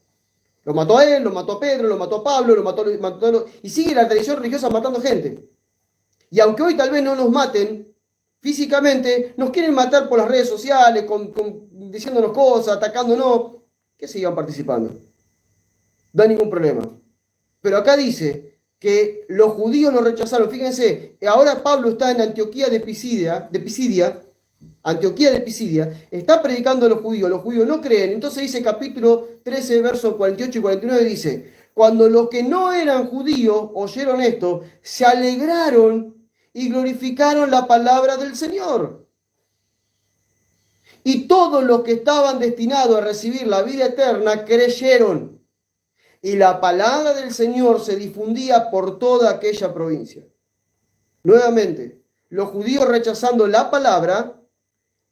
Lo mató a él, lo mató a Pedro, lo mató a Pablo, lo mató y sigue la tradición religiosa matando gente. Y aunque hoy tal vez no nos maten físicamente, nos quieren matar por las redes sociales, diciéndonos cosas, atacándonos, que sigan participando. No hay ningún problema. Pero acá dice que los judíos lo rechazaron. Fíjense, ahora Pablo está en Antioquía de Pisidia, está predicando a los judíos no creen. Entonces dice capítulo 13, versos 48 y 49, dice, cuando los que no eran judíos oyeron esto, se alegraron y glorificaron la palabra del Señor. Y todos los que estaban destinados a recibir la vida eterna creyeron. Y la palabra del Señor se difundía por toda aquella provincia. Nuevamente, los judíos rechazando la palabra,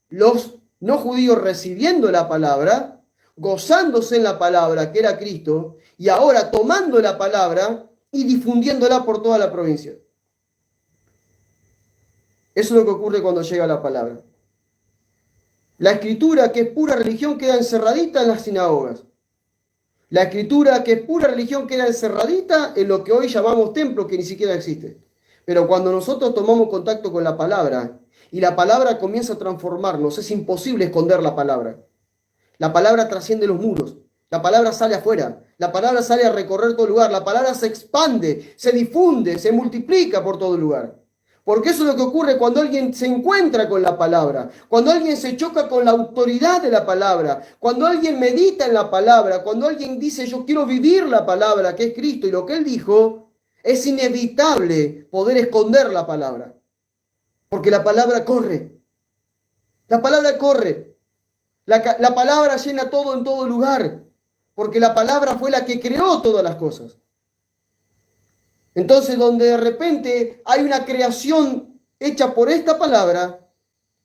los no judíos recibiendo la palabra, gozándose en la palabra que era Cristo, y ahora tomando la palabra y difundiéndola por toda la provincia. Eso es lo que ocurre cuando llega la palabra. La escritura, que es pura religión, queda encerradita en las sinagogas. La escritura, que es pura religión, queda encerradita en lo que hoy llamamos templo, que ni siquiera existe. Pero cuando nosotros tomamos contacto con la palabra y la palabra comienza a transformarnos, es imposible esconder la palabra. La palabra trasciende los muros. La palabra sale afuera. La palabra sale a recorrer todo lugar. La palabra se expande, se difunde, se multiplica por todo lugar. Porque eso es lo que ocurre cuando alguien se encuentra con la palabra, cuando alguien se choca con la autoridad de la palabra, cuando alguien medita en la palabra, cuando alguien dice yo quiero vivir la palabra que es Cristo y lo que Él dijo, es inevitable poder esconder la palabra. Porque la palabra corre. La palabra corre. La palabra llena todo en todo lugar. Porque la palabra fue la que creó todas las cosas. Entonces, donde de repente hay una creación hecha por esta palabra,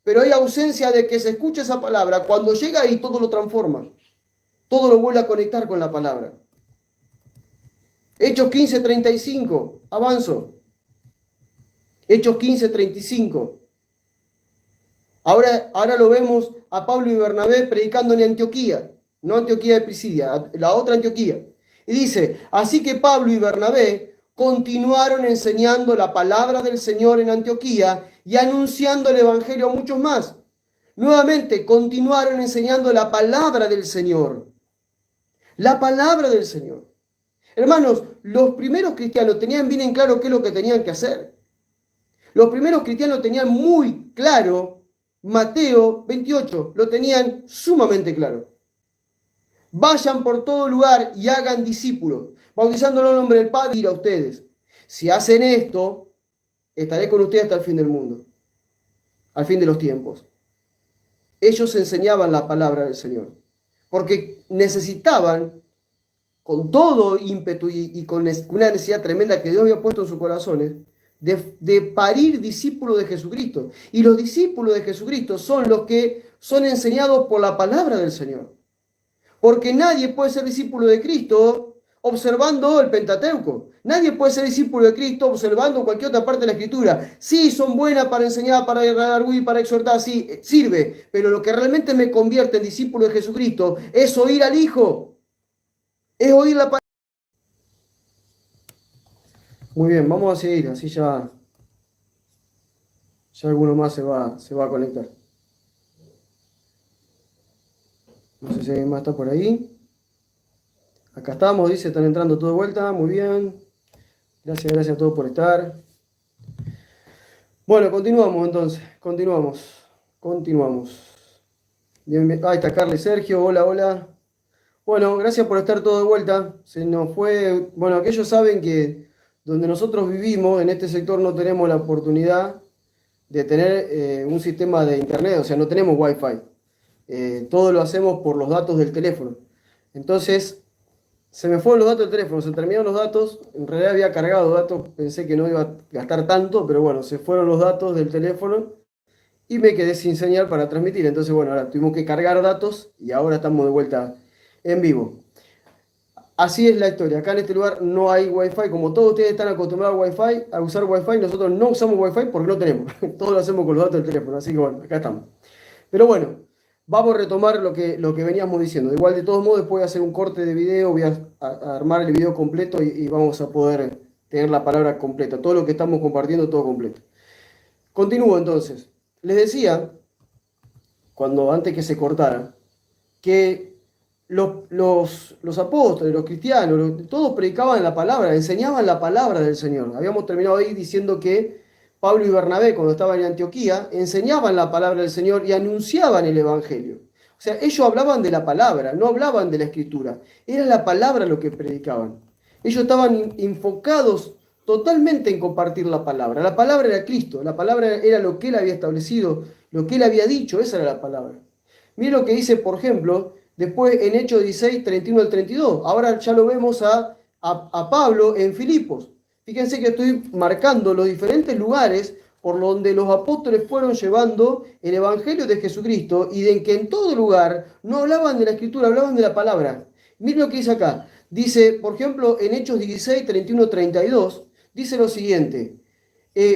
pero hay ausencia de que se escuche esa palabra, cuando llega ahí todo lo transforma. Todo lo vuelve a conectar con la palabra. Hechos 15:35, avanzo. Hechos 15:35. Ahora lo vemos a Pablo y Bernabé predicando en Antioquía, no Antioquía de Pisidia, la otra Antioquía. Y dice, así que Pablo y Bernabé continuaron enseñando la palabra del Señor en Antioquía y anunciando el evangelio a muchos más. Nuevamente, continuaron enseñando la palabra del Señor. La palabra del Señor. Hermanos, los primeros cristianos tenían bien en claro qué es lo que tenían que hacer. Los primeros cristianos tenían muy claro Mateo 28, lo tenían sumamente claro. Vayan por todo lugar y hagan discípulos, bautizándolo en el nombre del Padre y a ustedes. Si hacen esto, estaré con ustedes hasta el fin del mundo, al fin de los tiempos. Ellos enseñaban la palabra del Señor, porque necesitaban, con todo ímpetu y con una necesidad tremenda que Dios había puesto en sus corazones, de parir discípulos de Jesucristo. Y los discípulos de Jesucristo son los que son enseñados por la palabra del Señor. Porque nadie puede ser discípulo de Cristo observando el Pentateuco. Nadie puede ser discípulo de Cristo observando cualquier otra parte de la Escritura. Sí, son buenas para enseñar, para redarguir, para exhortar, sí, sirve. Pero lo que realmente me convierte en discípulo de Jesucristo es oír al Hijo. Es oír la palabra. Muy bien, vamos a seguir, así ya alguno más se va a conectar. No sé si alguien más está por ahí. Acá estamos, dice, están entrando todo de vuelta, muy bien. Gracias a todos por estar. Bueno, continuamos entonces, continuamos. Bien, ahí está Carla y Sergio, hola. Bueno, gracias por estar todo de vuelta. Se nos fue, bueno, aquellos saben que donde nosotros vivimos, en este sector, no tenemos la oportunidad de tener un sistema de internet, o sea, no tenemos Wi-Fi. Todo lo hacemos por los datos del teléfono. Entonces, se me fueron los datos del teléfono, se terminaron los datos, en realidad había cargado datos, pensé que no iba a gastar tanto, pero bueno, se fueron los datos del teléfono y me quedé sin señal para transmitir. Entonces, bueno, ahora tuvimos que cargar datos y ahora estamos de vuelta en vivo. Así es la historia. Acá en este lugar no hay Wi-Fi. Como todos ustedes están acostumbrados a Wi-Fi, a usar Wi-Fi, nosotros no usamos Wi-Fi porque no tenemos. Todo lo hacemos con los datos del teléfono. Así que bueno, acá estamos. Pero bueno, vamos a retomar lo que veníamos diciendo. Igual, de todos modos, después voy a hacer un corte de video, voy a armar el video completo y vamos a poder tener la palabra completa. Todo lo que estamos compartiendo, todo completo. Continúo entonces. Les decía, antes que se cortara, que los apóstoles, los cristianos, todos predicaban la palabra, enseñaban la palabra del Señor. Habíamos terminado ahí diciendo que Pablo y Bernabé, cuando estaban en Antioquía, enseñaban la palabra del Señor y anunciaban el Evangelio. O sea, ellos hablaban de la palabra, no hablaban de la Escritura. Era la palabra lo que predicaban. Ellos estaban enfocados totalmente en compartir la palabra. La palabra era Cristo, la palabra era lo que Él había establecido, lo que Él había dicho, esa era la palabra. Miren lo que dice, por ejemplo, después en Hechos 16, 31 al 32. Ahora ya lo vemos a Pablo en Filipos. Fíjense que estoy marcando los diferentes lugares por donde los apóstoles fueron llevando el Evangelio de Jesucristo y de que en todo lugar no hablaban de la Escritura, hablaban de la palabra. Miren lo que dice acá. Dice, por ejemplo, en Hechos 16, 31, 32, dice lo siguiente.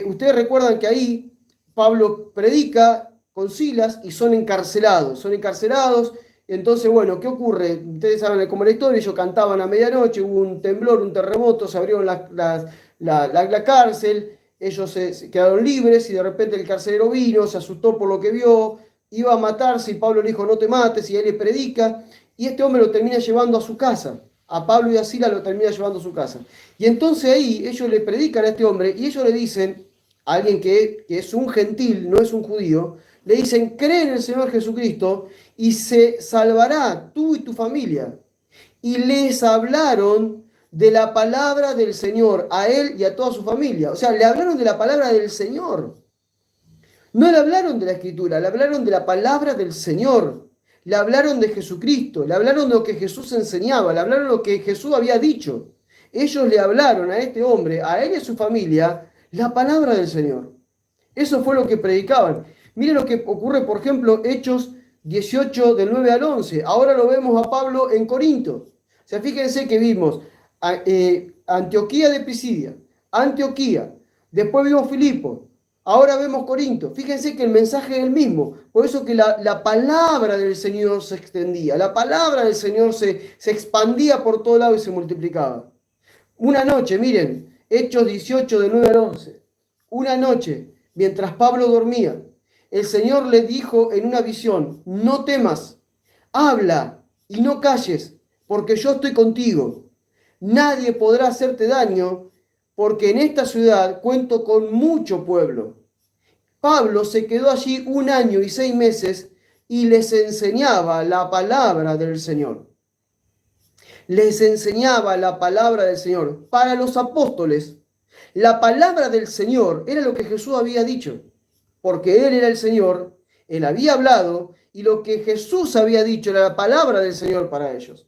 Ustedes recuerdan que ahí Pablo predica con Silas y son encarcelados. Entonces, bueno, ¿qué ocurre? Ustedes saben cómo la historia, ellos cantaban a medianoche, hubo un temblor, un terremoto, se abrió la cárcel, ellos se quedaron libres y de repente el carcelero vino, se asustó por lo que vio, iba a matarse y Pablo le dijo no te mates y él le predica y este hombre lo termina llevando a su casa. A Pablo y a Silas lo termina llevando a su casa. Y entonces ahí ellos le predican a este hombre y ellos le dicen, a alguien que es un gentil, no es un judío, le dicen, cree en el Señor Jesucristo y se salvará tú y tu familia. Y les hablaron de la palabra del Señor a él y a toda su familia. O sea, le hablaron de la palabra del Señor. No le hablaron de la Escritura, le hablaron de la palabra del Señor. Le hablaron de Jesucristo, le hablaron de lo que Jesús enseñaba, le hablaron de lo que Jesús había dicho. Ellos le hablaron a este hombre, a él y a su familia, la palabra del Señor. Eso fue lo que predicaban. Miren lo que ocurre, por ejemplo, Hechos 18, del 9 al 11. Ahora lo vemos a Pablo en Corinto. O sea, fíjense que vimos Antioquía de Pisidia, Antioquía, después vimos Filipos, ahora vemos Corinto. Fíjense que el mensaje es el mismo. Por eso que la palabra del Señor se extendía, la palabra del Señor se expandía por todo lado y se multiplicaba. Una noche, miren, Hechos 18, del 9 al 11. Una noche, mientras Pablo dormía, el Señor le dijo en una visión, no temas, habla y no calles, porque yo estoy contigo. Nadie podrá hacerte daño, porque en esta ciudad cuento con mucho pueblo. Pablo se quedó allí 1 año y 6 meses y les enseñaba la palabra del Señor. les enseñaba la palabra del Señor. Para los apóstoles, la palabra del Señor era lo que Jesús había dicho, porque Él era el Señor, Él había hablado, y lo que Jesús había dicho era la palabra del Señor para ellos.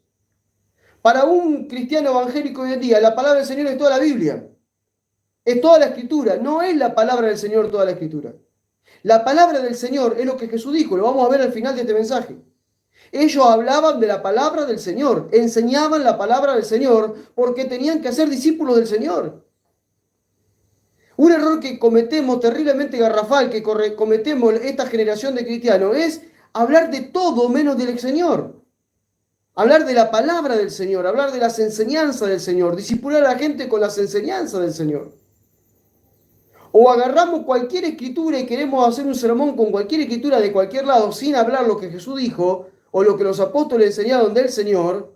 Para un cristiano evangélico hoy en día, la palabra del Señor es toda la Biblia, es toda la Escritura, no es la palabra del Señor toda la Escritura. La palabra del Señor es lo que Jesús dijo, lo vamos a ver al final de este mensaje. Ellos hablaban de la palabra del Señor, enseñaban la palabra del Señor porque tenían que ser discípulos del Señor. Un error que cometemos terriblemente garrafal, que cometemos esta generación de cristianos, es hablar de todo menos del Señor. Hablar de la palabra del Señor, hablar de las enseñanzas del Señor, discipular a la gente con las enseñanzas del Señor. O agarramos cualquier escritura y queremos hacer un sermón con cualquier escritura de cualquier lado sin hablar lo que Jesús dijo o lo que los apóstoles enseñaron del Señor,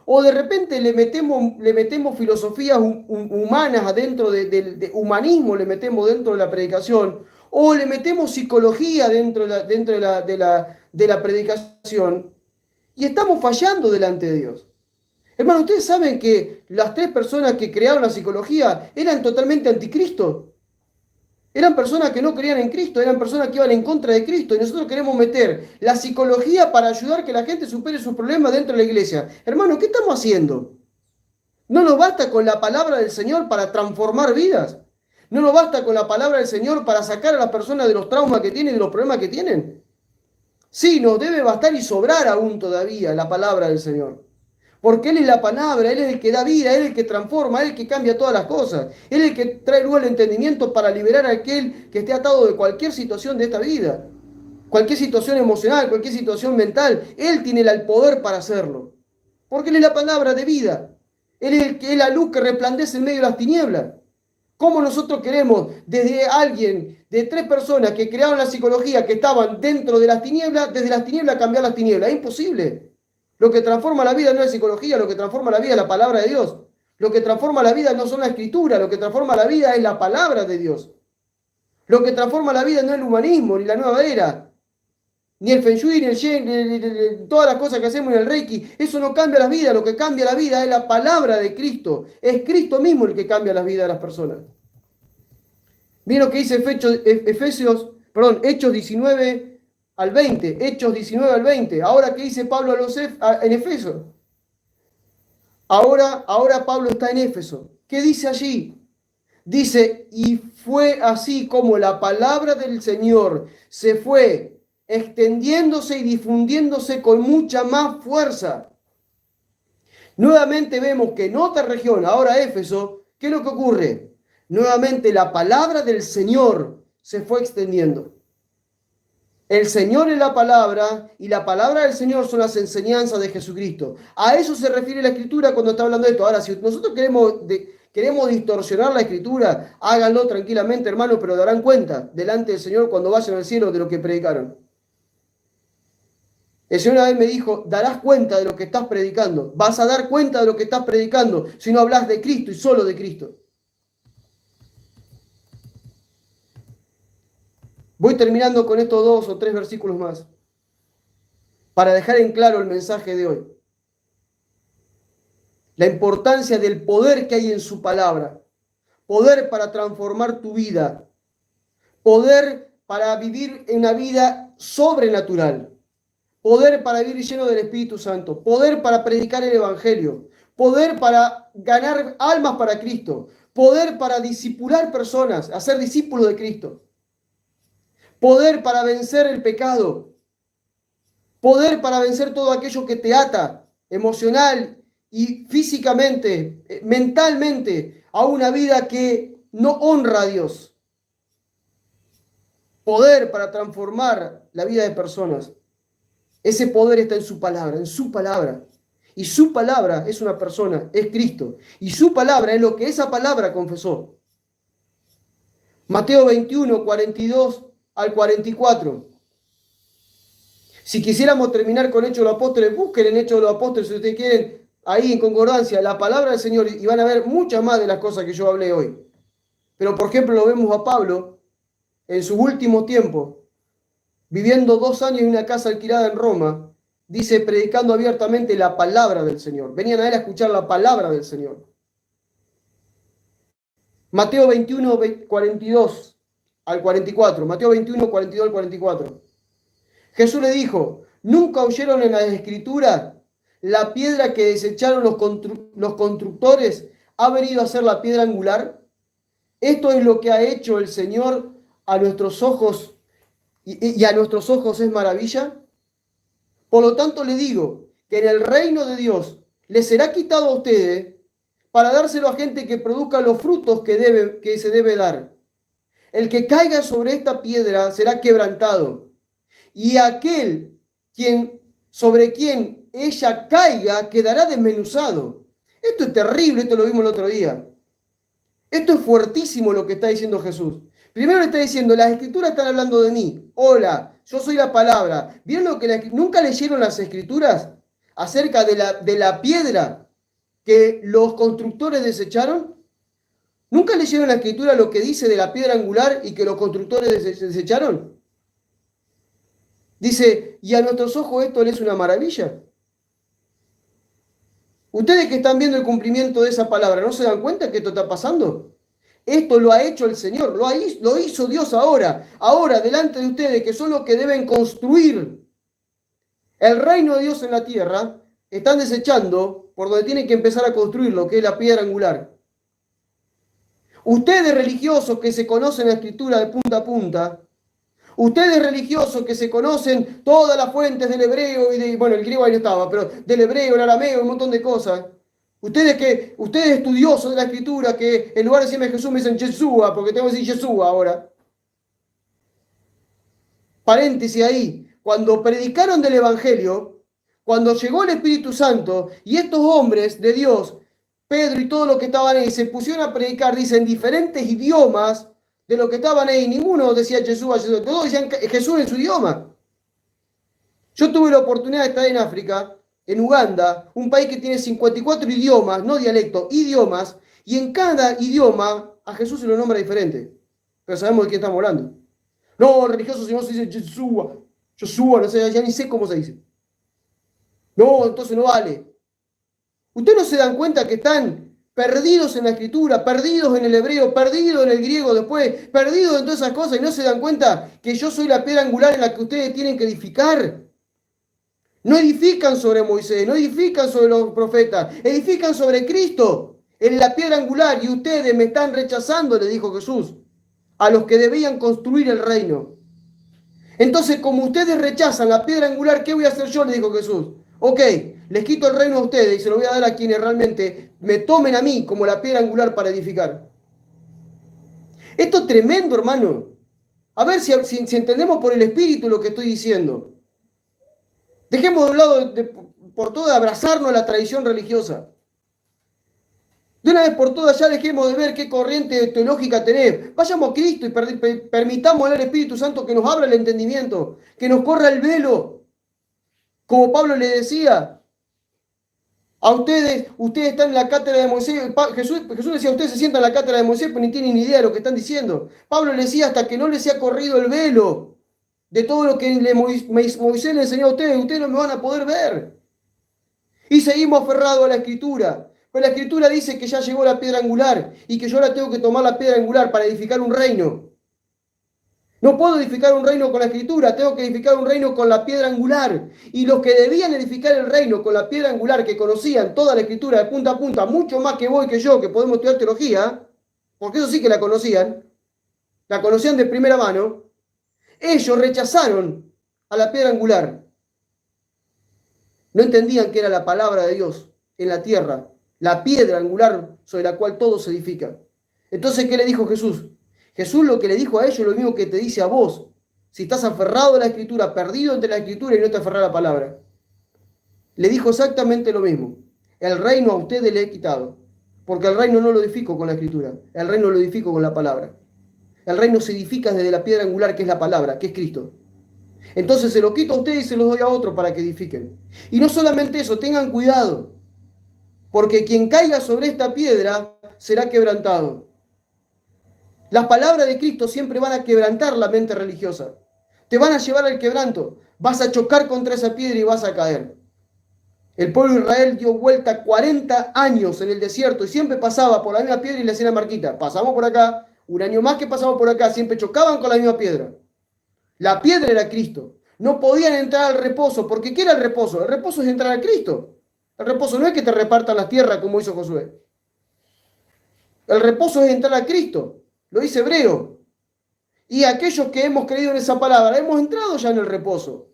o de repente le metemos filosofías humanas adentro de humanismo, le metemos dentro de la predicación, o le metemos psicología dentro de la predicación, y estamos fallando delante de Dios. Hermano, ustedes saben que las 3 personas que crearon la psicología eran totalmente anticristo. Eran personas que no creían en Cristo, eran personas que iban en contra de Cristo. Y nosotros queremos meter la psicología para ayudar a que la gente supere sus problemas dentro de la iglesia. Hermano, ¿qué estamos haciendo? ¿No nos basta con la palabra del Señor para transformar vidas? ¿No nos basta con la palabra del Señor para sacar a las personas de los traumas que tienen y de los problemas que tienen? Sí, nos debe bastar y sobrar aún todavía la palabra del Señor. Porque Él es la palabra, Él es el que da vida, Él es el que transforma, Él es el que cambia todas las cosas. Él es el que trae luz al entendimiento para liberar a aquel que esté atado de cualquier situación de esta vida. Cualquier situación emocional, cualquier situación mental. Él tiene el poder para hacerlo. Porque Él es la palabra de vida. Él es el que es la luz que resplandece en medio de las tinieblas. ¿Cómo nosotros queremos, desde alguien, de 3 personas que crearon la psicología, que estaban dentro de las tinieblas, desde las tinieblas cambiar las tinieblas? Es imposible. Lo que transforma la vida no es psicología, lo que transforma la vida es la palabra de Dios. Lo que transforma la vida no son la escritura, lo que transforma la vida es la palabra de Dios. Lo que transforma la vida no es el humanismo, ni la nueva era, ni el Feng Shui, ni el Shen, ni todas las cosas que hacemos en el Reiki. Eso no cambia la vida, lo que cambia la vida es la palabra de Cristo. Es Cristo mismo el que cambia la vida de las personas. Miren lo que dice Hechos 19 al 20, Hechos 19 al 20. Ahora, ¿qué dice Pablo en Efeso? Ahora Pablo está en Éfeso. ¿Qué dice allí? Dice, y fue así como la palabra del Señor se fue extendiéndose y difundiéndose con mucha más fuerza. Nuevamente vemos que en otra región, ahora Éfeso, ¿qué es lo que ocurre? Nuevamente la palabra del Señor se fue extendiendo. El Señor es la palabra y la palabra del Señor son las enseñanzas de Jesucristo. A eso se refiere la Escritura cuando está hablando de esto. Ahora, si nosotros queremos distorsionar la Escritura, háganlo tranquilamente, hermano, pero darán cuenta delante del Señor cuando vayan al cielo de lo que predicaron. El Señor una vez me dijo, darás cuenta de lo que estás predicando. Vas a dar cuenta de lo que estás predicando si no hablas de Cristo y solo de Cristo. Voy terminando con estos 2 o 3 versículos más para dejar en claro el mensaje de hoy. La importancia del poder que hay en su palabra. Poder para transformar tu vida. Poder para vivir una vida sobrenatural. Poder para vivir lleno del Espíritu Santo. Poder para predicar el Evangelio. Poder para ganar almas para Cristo. Poder para discipular personas, hacer discípulos de Cristo. Poder para vencer el pecado. Poder para vencer todo aquello que te ata emocional y físicamente, mentalmente, a una vida que no honra a Dios. Poder para transformar la vida de personas. Ese poder está en su palabra, en su palabra. Y su palabra es una persona, es Cristo. Y su palabra es lo que esa palabra confesó. Mateo 21, 42 al 44. Si quisiéramos terminar con Hechos de los Apóstoles, busquen en Hechos de los Apóstoles, si ustedes quieren, ahí en concordancia, la palabra del Señor, y van a ver muchas más de las cosas que yo hablé hoy. Pero, por ejemplo, lo vemos a Pablo en su último tiempo, viviendo 2 años en una casa alquilada en Roma, dice, predicando abiertamente la palabra del Señor. Venían a él a escuchar la palabra del Señor. Mateo 21, 42 al 44. Mateo 21, 42 al 44. Jesús le dijo, ¿nunca oyeron en las Escrituras la piedra que desecharon los constructores ha venido a ser la piedra angular? Esto es lo que ha hecho el Señor a nuestros ojos y a nuestros ojos es maravilla. Por lo tanto le digo que en el reino de Dios les será quitado a ustedes para dárselo a gente que produzca los frutos que se debe dar. El que caiga sobre esta piedra será quebrantado, y aquel sobre quien ella caiga quedará desmenuzado. Esto es terrible, esto lo vimos el otro día. Esto es fuertísimo lo que está diciendo Jesús. Primero le está diciendo, las escrituras están hablando de mí. Hola, yo soy la palabra. ¿Vieron lo que nunca leyeron las escrituras acerca de la piedra que los constructores desecharon? ¿Nunca leyeron la escritura lo que dice de la piedra angular y que los constructores desecharon? Dice, y a nuestros ojos esto es una maravilla. Ustedes que están viendo el cumplimiento de esa palabra, ¿no se dan cuenta que esto está pasando? Esto lo ha hecho el Señor, lo hizo Dios ahora. Ahora, delante de ustedes, que son los que deben construir el reino de Dios en la tierra, están desechando por donde tienen que empezar a construir lo que es la piedra angular. Ustedes religiosos que se conocen la escritura de punta a punta, ustedes religiosos que se conocen todas las fuentes del hebreo bueno, el griego ahí no estaba, pero del hebreo, el arameo, un montón de cosas. Ustedes estudiosos de la escritura, que en lugar de decirme Jesús me dicen Yeshua, porque tengo que decir Yeshua ahora. Paréntesis ahí. Cuando predicaron del Evangelio, cuando llegó el Espíritu Santo y estos hombres de Dios, Pedro y todos los que estaban ahí, se pusieron a predicar, dicen, diferentes idiomas de los que estaban ahí. Ninguno decía Yeshua, todos decían Jesús en su idioma. Yo tuve la oportunidad de estar en África, en Uganda, un país que tiene 54 idiomas, no dialectos, idiomas, y en cada idioma a Jesús se lo nombra diferente. Pero sabemos de quién estamos hablando. No, el religioso si no se dice Yeshua, no sé, ya ni sé cómo se dice. No, entonces no vale. ¿Ustedes no se dan cuenta que están perdidos en la escritura, perdidos en el hebreo, perdidos en el griego después, perdidos en todas esas cosas y no se dan cuenta que yo soy la piedra angular en la que ustedes tienen que edificar? No edifican sobre Moisés, no edifican sobre los profetas, edifican sobre Cristo. Él es la piedra angular y ustedes me están rechazando, le dijo Jesús, a los que debían construir el reino. Entonces, como ustedes rechazan la piedra angular, ¿qué voy a hacer yo? Le dijo Jesús. Ok, les quito el reino a ustedes y se lo voy a dar a quienes realmente me tomen a mí como la piedra angular para edificar. Esto es tremendo, hermano. A ver si entendemos por el Espíritu lo que estoy diciendo. Dejemos de un lado por todo de abrazarnos a la tradición religiosa. De una vez por todas ya dejemos de ver qué corriente teológica tenés. Vayamos a Cristo y permitamos al Espíritu Santo que nos abra el entendimiento, que nos corra el velo. Como Pablo le decía, a ustedes están en la cátedra de Moisés. Jesús decía, ustedes se sientan en la cátedra de Moisés, pero ni tienen ni idea de lo que están diciendo. Pablo le decía, hasta que no les sea corrido el velo de todo lo que Moisés le enseñó a ustedes no me van a poder ver. Y seguimos aferrados a la Escritura. Pero la Escritura dice que ya llegó la piedra angular y que yo ahora tengo que tomar la piedra angular para edificar un reino. No puedo edificar un reino con la Escritura, tengo que edificar un reino con la piedra angular. Y los que debían edificar el reino con la piedra angular, que conocían toda la Escritura de punta a punta, mucho más que vos y que yo, que podemos estudiar teología, porque eso sí que la conocían de primera mano, ellos rechazaron a la piedra angular. No entendían que era la palabra de Dios en la tierra, la piedra angular sobre la cual todo se edifica. Entonces, ¿qué le dijo Jesús? Jesús lo que le dijo a ellos es lo mismo que te dice a vos. Si estás aferrado a la Escritura, perdido entre la Escritura y no te aferras a la palabra. Le dijo exactamente lo mismo. El reino a ustedes le he quitado, porque el reino no lo edifico con la Escritura, el reino lo edifico con la palabra. El reino se edifica desde la piedra angular que es la palabra, que es Cristo. Entonces se lo quito a ustedes y se los doy a otros para que edifiquen. Y no solamente eso, tengan cuidado, porque quien caiga sobre esta piedra será quebrantado. Las palabras de Cristo siempre van a quebrantar la mente religiosa. Te van a llevar al quebranto. Vas a chocar contra esa piedra y vas a caer. El pueblo de Israel dio vuelta 40 años en el desierto y siempre pasaba por la misma piedra y le hacían la marquita. Pasamos por acá, un año más que pasamos por acá, siempre chocaban con la misma piedra. La piedra era Cristo. No podían entrar al reposo, porque ¿qué era el reposo? El reposo es entrar a Cristo. El reposo no es que te repartan las tierras como hizo Josué. El reposo es entrar a Cristo. Lo dice Hebreo. Y aquellos que hemos creído en esa palabra, hemos entrado ya en el reposo.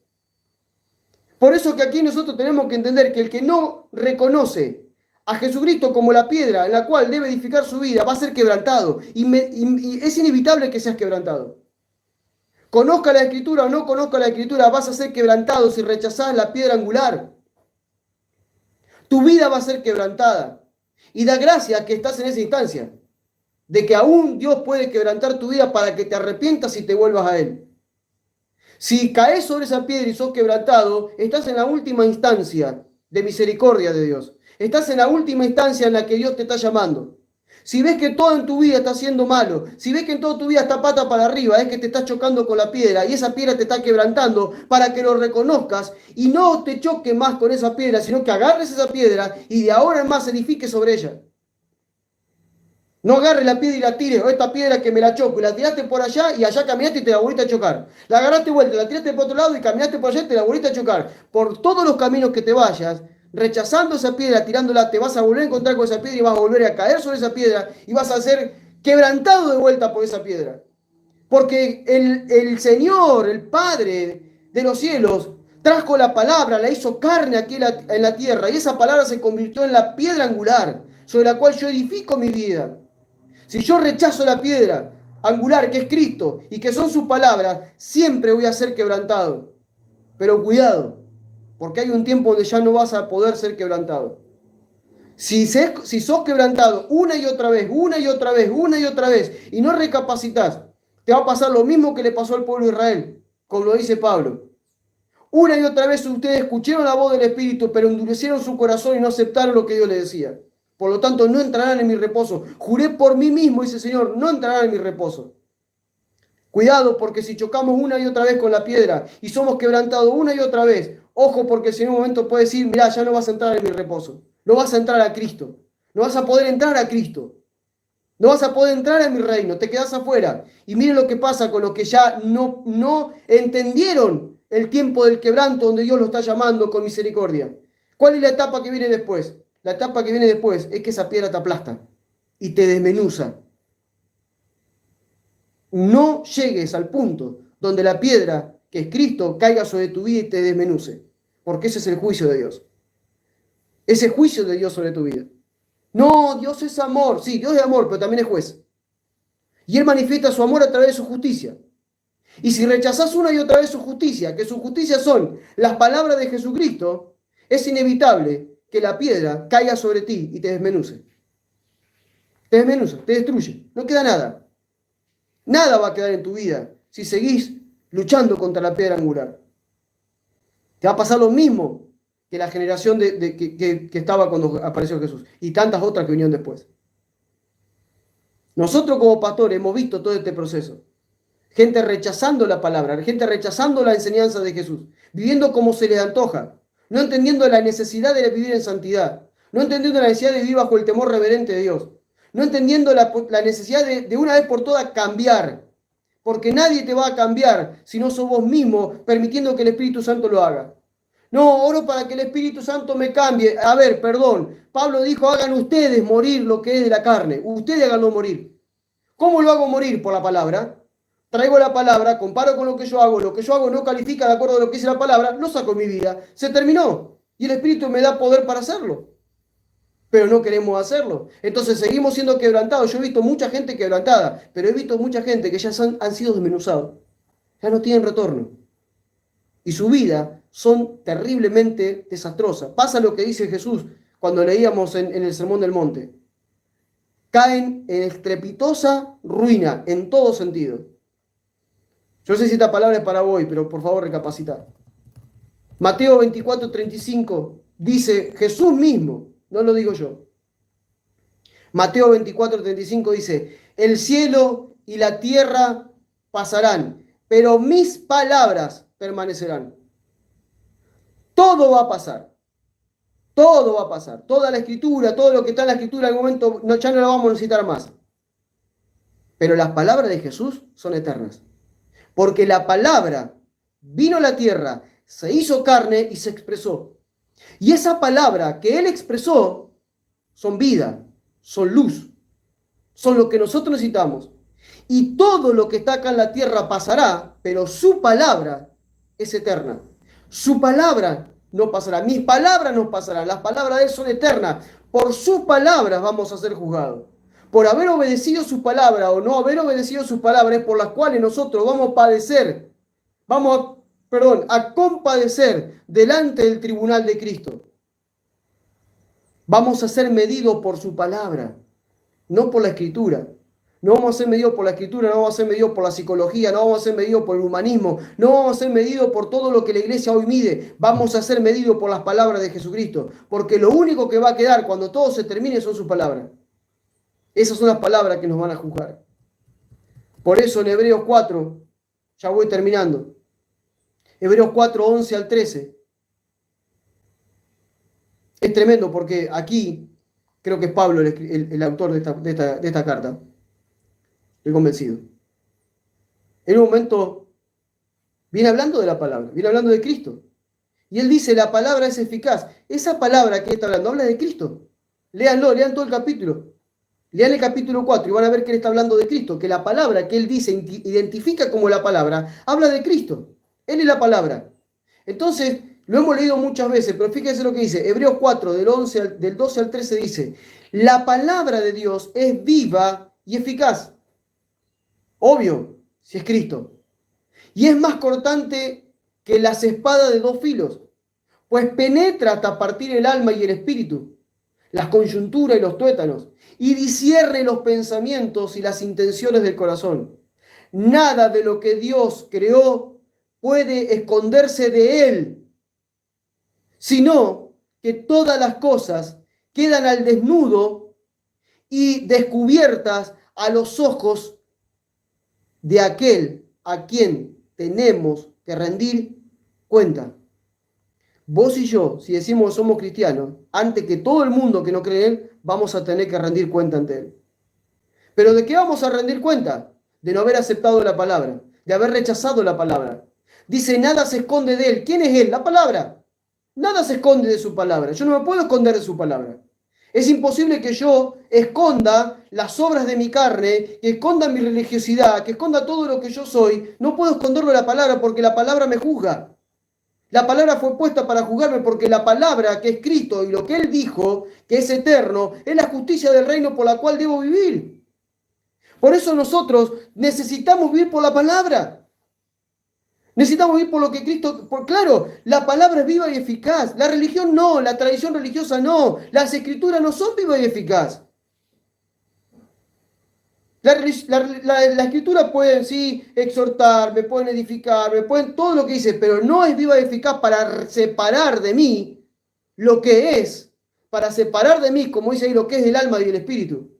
Por eso que aquí nosotros tenemos que entender que el que no reconoce a Jesucristo como la piedra en la cual debe edificar su vida va a ser quebrantado. Y es inevitable que seas quebrantado. Conozca la Escritura o no conozca la Escritura, vas a ser quebrantado si rechazás la piedra angular. Tu vida va a ser quebrantada. Y da gracia que estás en esa instancia, de que aún Dios puede quebrantar tu vida para que te arrepientas y te vuelvas a Él. Si caes sobre esa piedra y sos quebrantado, estás en la última instancia de misericordia de Dios. Estás en la última instancia en la que Dios te está llamando. Si ves que todo en tu vida está siendo malo, si ves que en toda tu vida está pata para arriba, es que te estás chocando con la piedra y esa piedra te está quebrantando para que lo reconozcas y no te choques más con esa piedra, sino que agarres esa piedra y de ahora en más edifiques sobre ella. No agarres la piedra y la tires, o esta piedra que me la choco, y la tiraste por allá y allá caminaste y te la volviste a chocar. La agarraste vuelta, la tiraste por otro lado y caminaste por allá y te la volviste a chocar. Por todos los caminos que te vayas, rechazando esa piedra, tirándola, te vas a volver a encontrar con esa piedra y vas a volver a caer sobre esa piedra y vas a ser quebrantado de vuelta por esa piedra. Porque el Señor, el Padre de los cielos, trajo la palabra, la hizo carne aquí en la tierra y esa palabra se convirtió en la piedra angular sobre la cual yo edifico mi vida. Si yo rechazo la piedra angular que es Cristo y que son sus palabras, siempre voy a ser quebrantado. Pero cuidado, porque hay un tiempo donde ya no vas a poder ser quebrantado. Si sos quebrantado una y otra vez, una y otra vez, una y otra vez, y no recapacitas, te va a pasar lo mismo que le pasó al pueblo de Israel, como lo dice Pablo. Una y otra vez ustedes escucharon la voz del Espíritu, pero endurecieron su corazón y no aceptaron lo que Dios les decía. Por lo tanto, no entrarán en mi reposo. Juré por mí mismo, dice el Señor, no entrarán en mi reposo. Cuidado, porque si chocamos una y otra vez con la piedra y somos quebrantados una y otra vez, ojo, porque si en un momento puede decir, mirá, ya no vas a entrar en mi reposo. No vas a entrar a Cristo. No vas a poder entrar a Cristo. No vas a poder entrar en mi reino. Te quedas afuera. Y miren lo que pasa con los que ya no entendieron el tiempo del quebranto donde Dios lo está llamando con misericordia. ¿Cuál es la etapa que viene después? La etapa que viene después es que esa piedra te aplasta y te desmenuza. No llegues al punto donde la piedra, que es Cristo, caiga sobre tu vida y te desmenuce. Porque ese es el juicio de Dios. Ese juicio de Dios sobre tu vida. No, Dios es amor. Sí, Dios es amor, pero también es juez. Y Él manifiesta su amor a través de su justicia. Y si rechazás una y otra vez su justicia, que su justicia son las palabras de Jesucristo, es inevitable que la piedra caiga sobre ti y te desmenuce. Te desmenuza, te destruye. No queda nada. Nada va a quedar en tu vida si seguís luchando contra la piedra angular. Te va a pasar lo mismo que la generación que estaba cuando apareció Jesús y tantas otras que vinieron después. Nosotros como pastores hemos visto todo este proceso. Gente rechazando la palabra, gente rechazando la enseñanza de Jesús, viviendo como se les antoja, no entendiendo la necesidad de vivir en santidad, no entendiendo la necesidad de vivir bajo el temor reverente de Dios, no entendiendo la necesidad de una vez por todas cambiar, porque nadie te va a cambiar si no sos vos mismo permitiendo que el Espíritu Santo lo haga. No, oro para que el Espíritu Santo me cambie. A ver, perdón, Pablo dijo, hagan ustedes morir lo que es de la carne, ustedes háganlo morir. ¿Cómo lo hago morir? Por la palabra. Traigo la palabra, comparo con lo que yo hago no califica de acuerdo a lo que dice la palabra, lo saco en mi vida, se terminó. Y el Espíritu me da poder para hacerlo. Pero no queremos hacerlo. Entonces seguimos siendo quebrantados. Yo he visto mucha gente quebrantada, pero he visto mucha gente que ya han sido desmenuzados. Ya no tienen retorno. Y su vida son terriblemente desastrosas. Pasa lo que dice Jesús cuando leíamos en el Sermón del Monte. Caen en estrepitosa ruina en todo sentido. Yo no sé si esta palabra es para vos, pero por favor recapacitá. Mateo 24:35 dice Jesús mismo, no lo digo yo. Mateo 24:35 dice, el cielo y la tierra pasarán, pero mis palabras permanecerán. Todo va a pasar. Todo va a pasar. Toda la escritura, todo lo que está en la escritura, en algún momento ya no lo vamos a necesitar más. Pero las palabras de Jesús son eternas. Porque la palabra vino a la tierra, se hizo carne y se expresó. Y esa palabra que Él expresó son vida, son luz, son lo que nosotros necesitamos. Y todo lo que está acá en la tierra pasará, pero su palabra es eterna. Su palabra no pasará, mis palabras no pasarán, las palabras de Él son eternas. Por sus palabras vamos a ser juzgados. Por haber obedecido su palabra o no haber obedecido sus palabras, por las cuales nosotros vamos a padecer, a compadecer delante del tribunal de Cristo. Vamos a ser medidos por su palabra, no por la escritura. No vamos a ser medidos por la escritura, no vamos a ser medidos por la psicología, no vamos a ser medidos por el humanismo, no vamos a ser medidos por todo lo que la iglesia hoy mide. Vamos a ser medidos por las palabras de Jesucristo, porque lo único que va a quedar cuando todo se termine son sus palabras. Esas son las palabras que nos van a juzgar. Por eso en Hebreos 4, ya voy terminando, Hebreos 4, 11 al 13, es tremendo porque aquí creo que es Pablo el autor de esta carta. Estoy convencido. En un momento viene hablando de la palabra, viene hablando de Cristo. Y él dice, la palabra es eficaz. Esa palabra que está hablando, habla de Cristo. Léanlo, lean todo el capítulo. Lean el capítulo 4 y van a ver que él está hablando de Cristo. Que la palabra que él dice, identifica como la palabra, habla de Cristo. Él es la palabra. Entonces, lo hemos leído muchas veces, pero fíjense lo que dice. Hebreos 4, del 12 al 13 dice, la palabra de Dios es viva y eficaz. Obvio, si es Cristo. Y es más cortante que las espadas de dos filos, pues penetra hasta partir el alma y el espíritu, las coyunturas y los tuétanos, y discierne los pensamientos y las intenciones del corazón. Nada de lo que Dios creó puede esconderse de Él, sino que todas las cosas quedan al desnudo y descubiertas a los ojos de aquel a quien tenemos que rendir cuenta. Vos y yo, si decimos que somos cristianos, antes que todo el mundo que no cree en Él, vamos a tener que rendir cuenta ante Él. ¿Pero de qué vamos a rendir cuenta? De no haber aceptado la palabra, de haber rechazado la palabra. Dice, nada se esconde de Él. ¿Quién es Él? La palabra. Nada se esconde de su palabra. Yo no me puedo esconder de su palabra. Es imposible que yo esconda las obras de mi carne, que esconda mi religiosidad, que esconda todo lo que yo soy. No puedo esconderlo de la palabra porque la palabra me juzga. La palabra fue puesta para juzgarme porque la palabra que es Cristo y lo que Él dijo, que es eterno, es la justicia del reino por la cual debo vivir. Por eso nosotros necesitamos vivir por la palabra. Necesitamos vivir por lo que Cristo... Claro, la palabra es viva y eficaz. La religión no, la tradición religiosa no. Las escrituras no son vivas y eficaz. La escritura pueden, sí, exhortar, me pueden edificar, me pueden... Todo lo que dice, pero no es viva y eficaz para separar de mí lo que es. Para separar de mí, como dice ahí, lo que es el alma y el espíritu.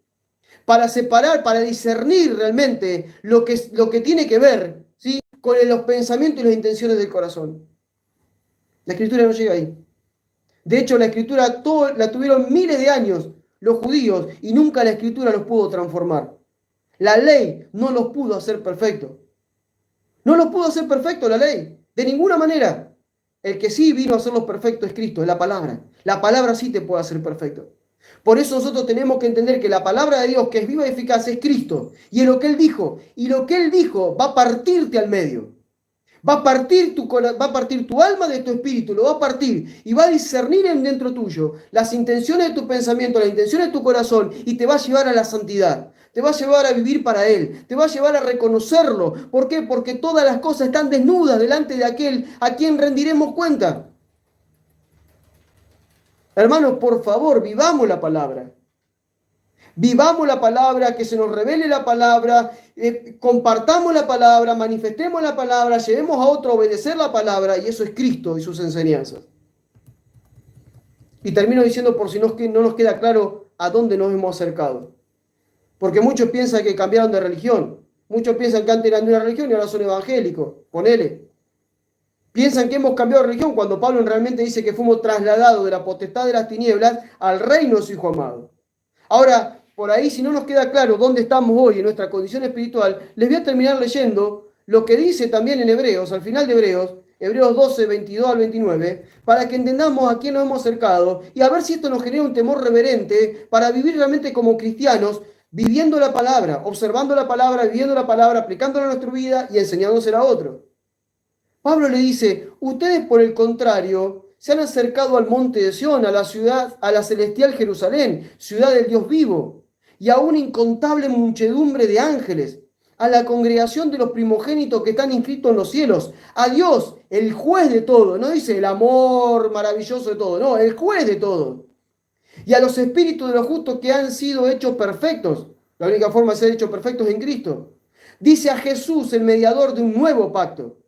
Para separar, para discernir realmente lo que tiene que ver, ¿sí?, con los pensamientos y las intenciones del corazón. La escritura no llega ahí. De hecho, la escritura la tuvieron miles de años los judíos y nunca la escritura los pudo transformar. La ley no los pudo hacer perfectos. No los pudo hacer perfectos la ley, de ninguna manera. El que sí vino a hacerlos perfectos es Cristo, es la palabra. La palabra sí te puede hacer perfecto. Por eso nosotros tenemos que entender que la palabra de Dios, que es viva y eficaz, es Cristo. Y es lo que Él dijo. Y lo que Él dijo va a partirte al medio. Va a partir tu alma de tu espíritu, lo va a partir. Y va a discernir dentro tuyo las intenciones de tu pensamiento, las intenciones de tu corazón. Y te va a llevar a la santidad. Te va a llevar a vivir para Él. Te va a llevar a reconocerlo. ¿Por qué? Porque todas las cosas están desnudas delante de aquel a quien rendiremos cuenta. Hermanos, por favor, vivamos la palabra. Vivamos la palabra, que se nos revele la palabra, compartamos la palabra, manifestemos la palabra, llevemos a otro a obedecer la palabra, y eso es Cristo y sus enseñanzas. Y termino diciendo, por si no nos queda claro a dónde nos hemos acercado. Porque muchos piensan que cambiaron de religión. Muchos piensan que antes eran de una religión y ahora son evangélicos. Ponele. Piensan que hemos cambiado de religión cuando Pablo realmente dice que fuimos trasladados de la potestad de las tinieblas al reino de su Hijo amado. Ahora, por ahí, si no nos queda claro dónde estamos hoy en nuestra condición espiritual, les voy a terminar leyendo lo que dice también en Hebreos, al final de Hebreos, Hebreos 12, 22 al 29, para que entendamos a quién nos hemos acercado y a ver si esto nos genera un temor reverente para vivir realmente como cristianos, viviendo la palabra, observando la palabra, viviendo la palabra, aplicándola a nuestra vida y enseñándosela a otros. Pablo le dice, ustedes por el contrario se han acercado al monte de Sión, a la ciudad, a la celestial Jerusalén, ciudad del Dios vivo, y a una incontable muchedumbre de ángeles, a la congregación de los primogénitos que están inscritos en los cielos, a Dios, el juez de todo, no dice el amor maravilloso de todo, no, el juez de todo, y a los espíritus de los justos que han sido hechos perfectos. La única forma de ser hechos perfectos es en Cristo. Dice a Jesús, el mediador de un nuevo pacto.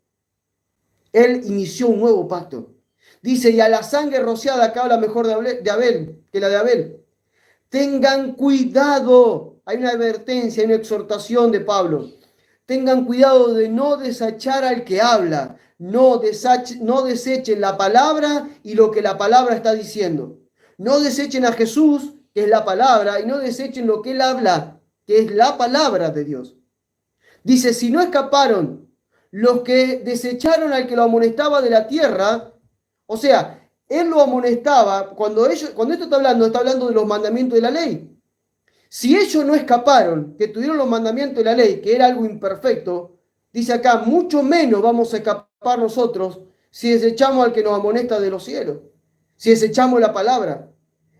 Él inició un nuevo pacto. Dice, y a la sangre rociada, que habla mejor de Abel que la de Abel. Tengan cuidado. Hay una advertencia, hay una exhortación de Pablo. Tengan cuidado de no desechar al que habla. No desechen la palabra y lo que la palabra está diciendo. No desechen a Jesús, que es la palabra, y no desechen lo que él habla, que es la palabra de Dios. Dice, si no escaparon los que desecharon al que lo amonestaba de la tierra, o sea, él lo amonestaba, cuando esto está hablando de los mandamientos de la ley. Si ellos no escaparon, que tuvieron los mandamientos de la ley, que era algo imperfecto, dice acá, mucho menos vamos a escapar nosotros si desechamos al que nos amonesta de los cielos, si desechamos la palabra.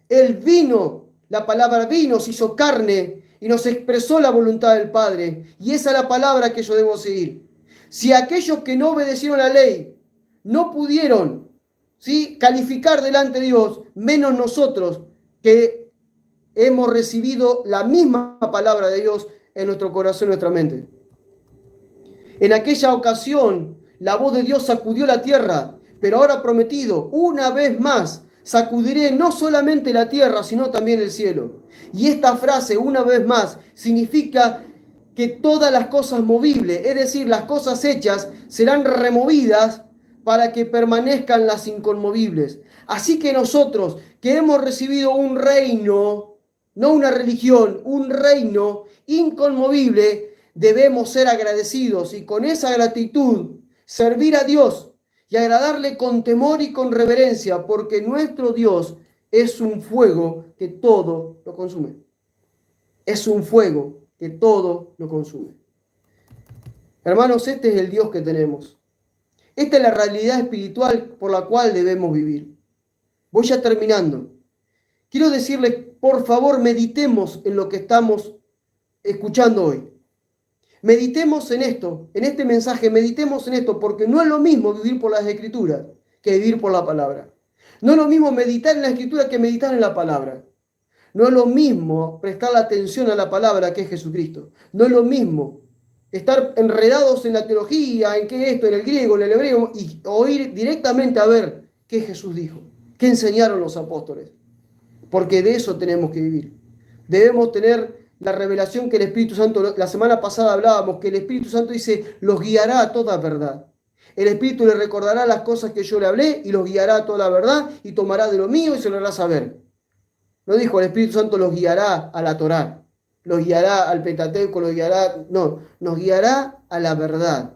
Él vino, la palabra vino, se hizo carne y nos expresó la voluntad del Padre, y esa es la palabra que yo debo seguir. Si aquellos que no obedecieron la ley no pudieron, ¿sí?, calificar delante de Dios, menos nosotros que hemos recibido la misma palabra de Dios en nuestro corazón y nuestra mente. En aquella ocasión, la voz de Dios sacudió la tierra, pero ahora prometido, una vez más, sacudiré no solamente la tierra, sino también el cielo. Y esta frase, una vez más, significa que todas las cosas movibles, es decir, las cosas hechas, serán removidas para que permanezcan las inconmovibles. Así que nosotros, que hemos recibido un reino, no una religión, un reino inconmovible, debemos ser agradecidos y con esa gratitud servir a Dios y agradarle con temor y con reverencia, porque nuestro Dios es un fuego que todo lo consume. Es un fuego que todo lo consume. Hermanos, este es el Dios que tenemos. Esta es la realidad espiritual por la cual debemos vivir. Voy ya terminando. Quiero decirles, por favor, meditemos en lo que estamos escuchando hoy. Meditemos en esto, en este mensaje, meditemos en esto, porque no es lo mismo vivir por las Escrituras que vivir por la palabra. No es lo mismo meditar en la Escritura que meditar en la palabra. No es lo mismo prestar la atención a la palabra que es Jesucristo. No es lo mismo estar enredados en la teología, en qué esto, en el griego, en el hebreo, y oír directamente a ver qué Jesús dijo, qué enseñaron los apóstoles. Porque de eso tenemos que vivir. Debemos tener la revelación que el Espíritu Santo, la semana pasada hablábamos, que el Espíritu Santo dice, los guiará a toda verdad. El Espíritu le recordará las cosas que yo le hablé y los guiará a toda la verdad y tomará de lo mío y se lo hará saber. No dijo, el Espíritu Santo los guiará a la Torá, los guiará al Pentateuco, los guiará, no, nos guiará a la verdad.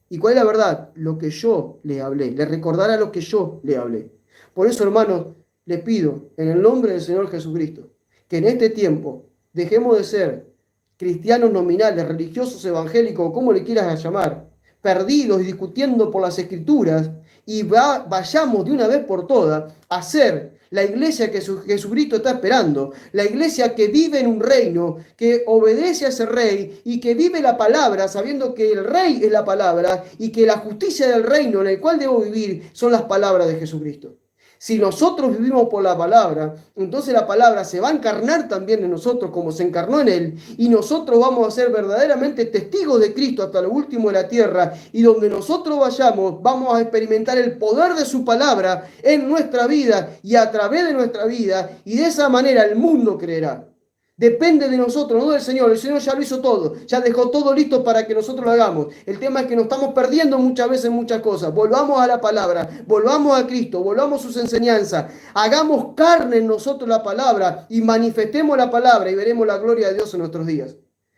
¿Y cuál es la verdad? Lo que yo le hablé, le recordará lo que yo le hablé. Por eso, hermanos, les pido, en el nombre del Señor Jesucristo, que en este tiempo dejemos de ser cristianos nominales, religiosos, evangélicos, o como le quieras llamar, perdidos y discutiendo por las Escrituras, y vayamos de una vez por todas a ser la iglesia que Jesucristo está esperando, la iglesia que vive en un reino, que obedece a ese rey y que vive la palabra, sabiendo que el rey es la palabra y que la justicia del reino en el cual debo vivir son las palabras de Jesucristo. Si nosotros vivimos por la palabra, entonces la palabra se va a encarnar también en nosotros como se encarnó en Él, y nosotros vamos a ser verdaderamente testigos de Cristo hasta lo último de la tierra, y donde nosotros vayamos vamos a experimentar el poder de su palabra en nuestra vida y a través de nuestra vida, y de esa manera el mundo creerá. Depende de nosotros, no del Señor. El Señor ya lo hizo todo, ya dejó todo listo para que nosotros lo hagamos. El tema es que nos estamos perdiendo muchas veces muchas cosas. Volvamos a la palabra, volvamos a Cristo, volvamos a sus enseñanzas. Hagamos carne en nosotros la palabra y manifestemos la palabra y veremos la gloria de Dios en nuestros días.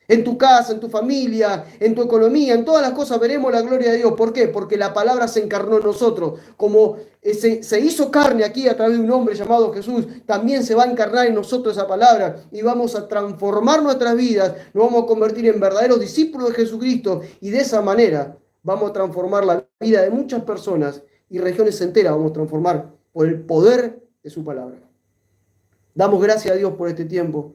En tu casa, en tu familia, en tu economía, en todas las cosas veremos la gloria de Dios. ¿Por qué? Porque la palabra se encarnó en nosotros. Como se hizo carne aquí a través de un hombre llamado Jesús, también se va a encarnar en nosotros esa palabra y vamos a transformar nuestras vidas, nos vamos a convertir en verdaderos discípulos de Jesucristo y de esa manera vamos a transformar la vida de muchas personas y regiones enteras vamos a transformar por el poder de su palabra. Damos gracias a Dios por este tiempo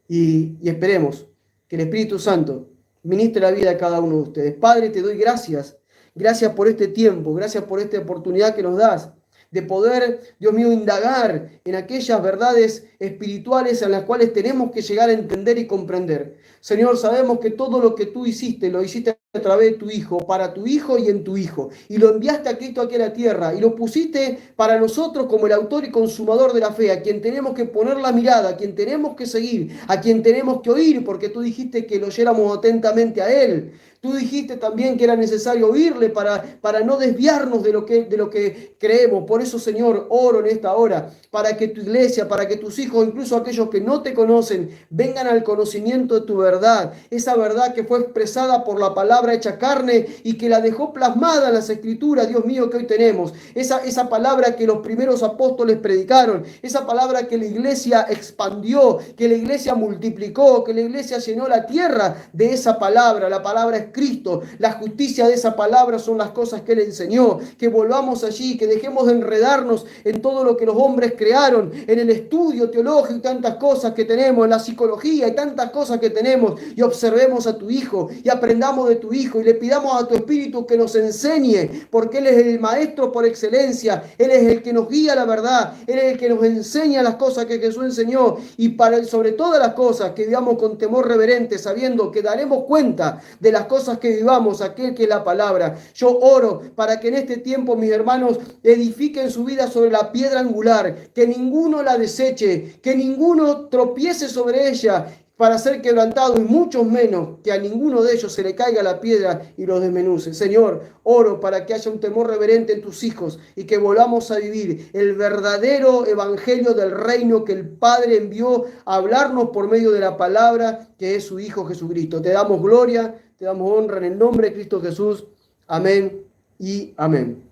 y esperemos que el Espíritu Santo ministre la vida a cada uno de ustedes. Padre, te doy gracias. Gracias por este tiempo, gracias por esta oportunidad que nos das de poder, Dios mío, indagar en aquellas verdades espirituales en las cuales tenemos que llegar a entender y comprender. Señor, sabemos que todo lo que tú hiciste, lo hiciste a través de tu Hijo, para tu Hijo y en tu Hijo. Y lo enviaste a Cristo aquí a la tierra y lo pusiste para nosotros como el autor y consumador de la fe, a quien tenemos que poner la mirada, a quien tenemos que seguir, a quien tenemos que oír, porque tú dijiste que lo oyéramos atentamente a Él. Tú dijiste también que era necesario oírle para no desviarnos de lo que creemos. Por eso, Señor, oro en esta hora para que tu iglesia, para que tus hijos, incluso aquellos que no te conocen, vengan al conocimiento de tu verdad. Esa verdad que fue expresada por la palabra hecha carne y que la dejó plasmada en las escrituras, Dios mío, que hoy tenemos. Esa palabra que los primeros apóstoles predicaron. Esa palabra que la iglesia expandió, que la iglesia multiplicó, que la iglesia llenó la tierra de esa palabra. La palabra es Cristo. La justicia de esa palabra son las cosas que Él enseñó. Que volvamos allí, que dejemos de enredarnos en todo lo que los hombres crearon, en el estudio teológico y tantas cosas que tenemos, en la psicología y tantas cosas que tenemos, y observemos a tu Hijo y aprendamos de tu Hijo y le pidamos a tu Espíritu que nos enseñe, porque Él es el Maestro por excelencia. Él es el que nos guía a la verdad, Él es el que nos enseña las cosas que Jesús enseñó, y para sobre todas las cosas que vivamos con temor reverente, sabiendo que daremos cuenta de las cosas que vivamos, aquel que es la palabra. Yo oro para que en este tiempo mis hermanos edifiquen su vida sobre la piedra angular, que ninguno la deseche, que ninguno tropiece sobre ella para ser quebrantado, y mucho menos que a ninguno de ellos se le caiga la piedra y los desmenuce. Señor, oro para que haya un temor reverente en tus hijos y que volvamos a vivir el verdadero evangelio del reino que el Padre envió a hablarnos por medio de la palabra que es su Hijo Jesucristo. Te damos gloria, te damos honra en el nombre de Cristo Jesús. Amén y amén.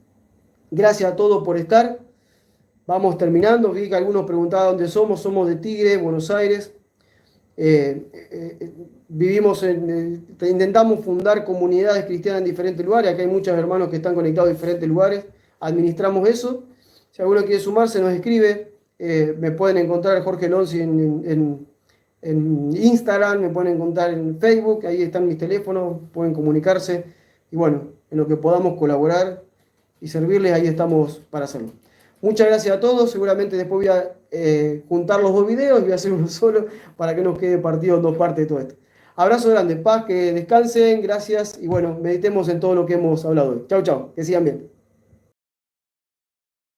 Gracias a todos por estar. Vamos terminando. Vi que algunos preguntaban dónde somos. Somos de Tigre, Buenos Aires. Intentamos fundar comunidades cristianas en diferentes lugares. Acá hay muchos hermanos que están conectados en diferentes lugares. Administramos eso. Si alguno quiere sumarse, nos escribe. Me pueden encontrar Jorge Lonzi en Instagram, me pueden encontrar en Facebook. Ahí están mis teléfonos, pueden comunicarse. Y bueno, en lo que podamos colaborar y servirles, ahí estamos para hacerlo. Muchas gracias a todos. Seguramente después voy a juntar los dos videos y voy a hacer uno solo para que nos quede partido en dos partes de todo esto. Abrazo grande, paz, que descansen, gracias y bueno, meditemos en todo lo que hemos hablado hoy. Chau, chau, que sigan bien.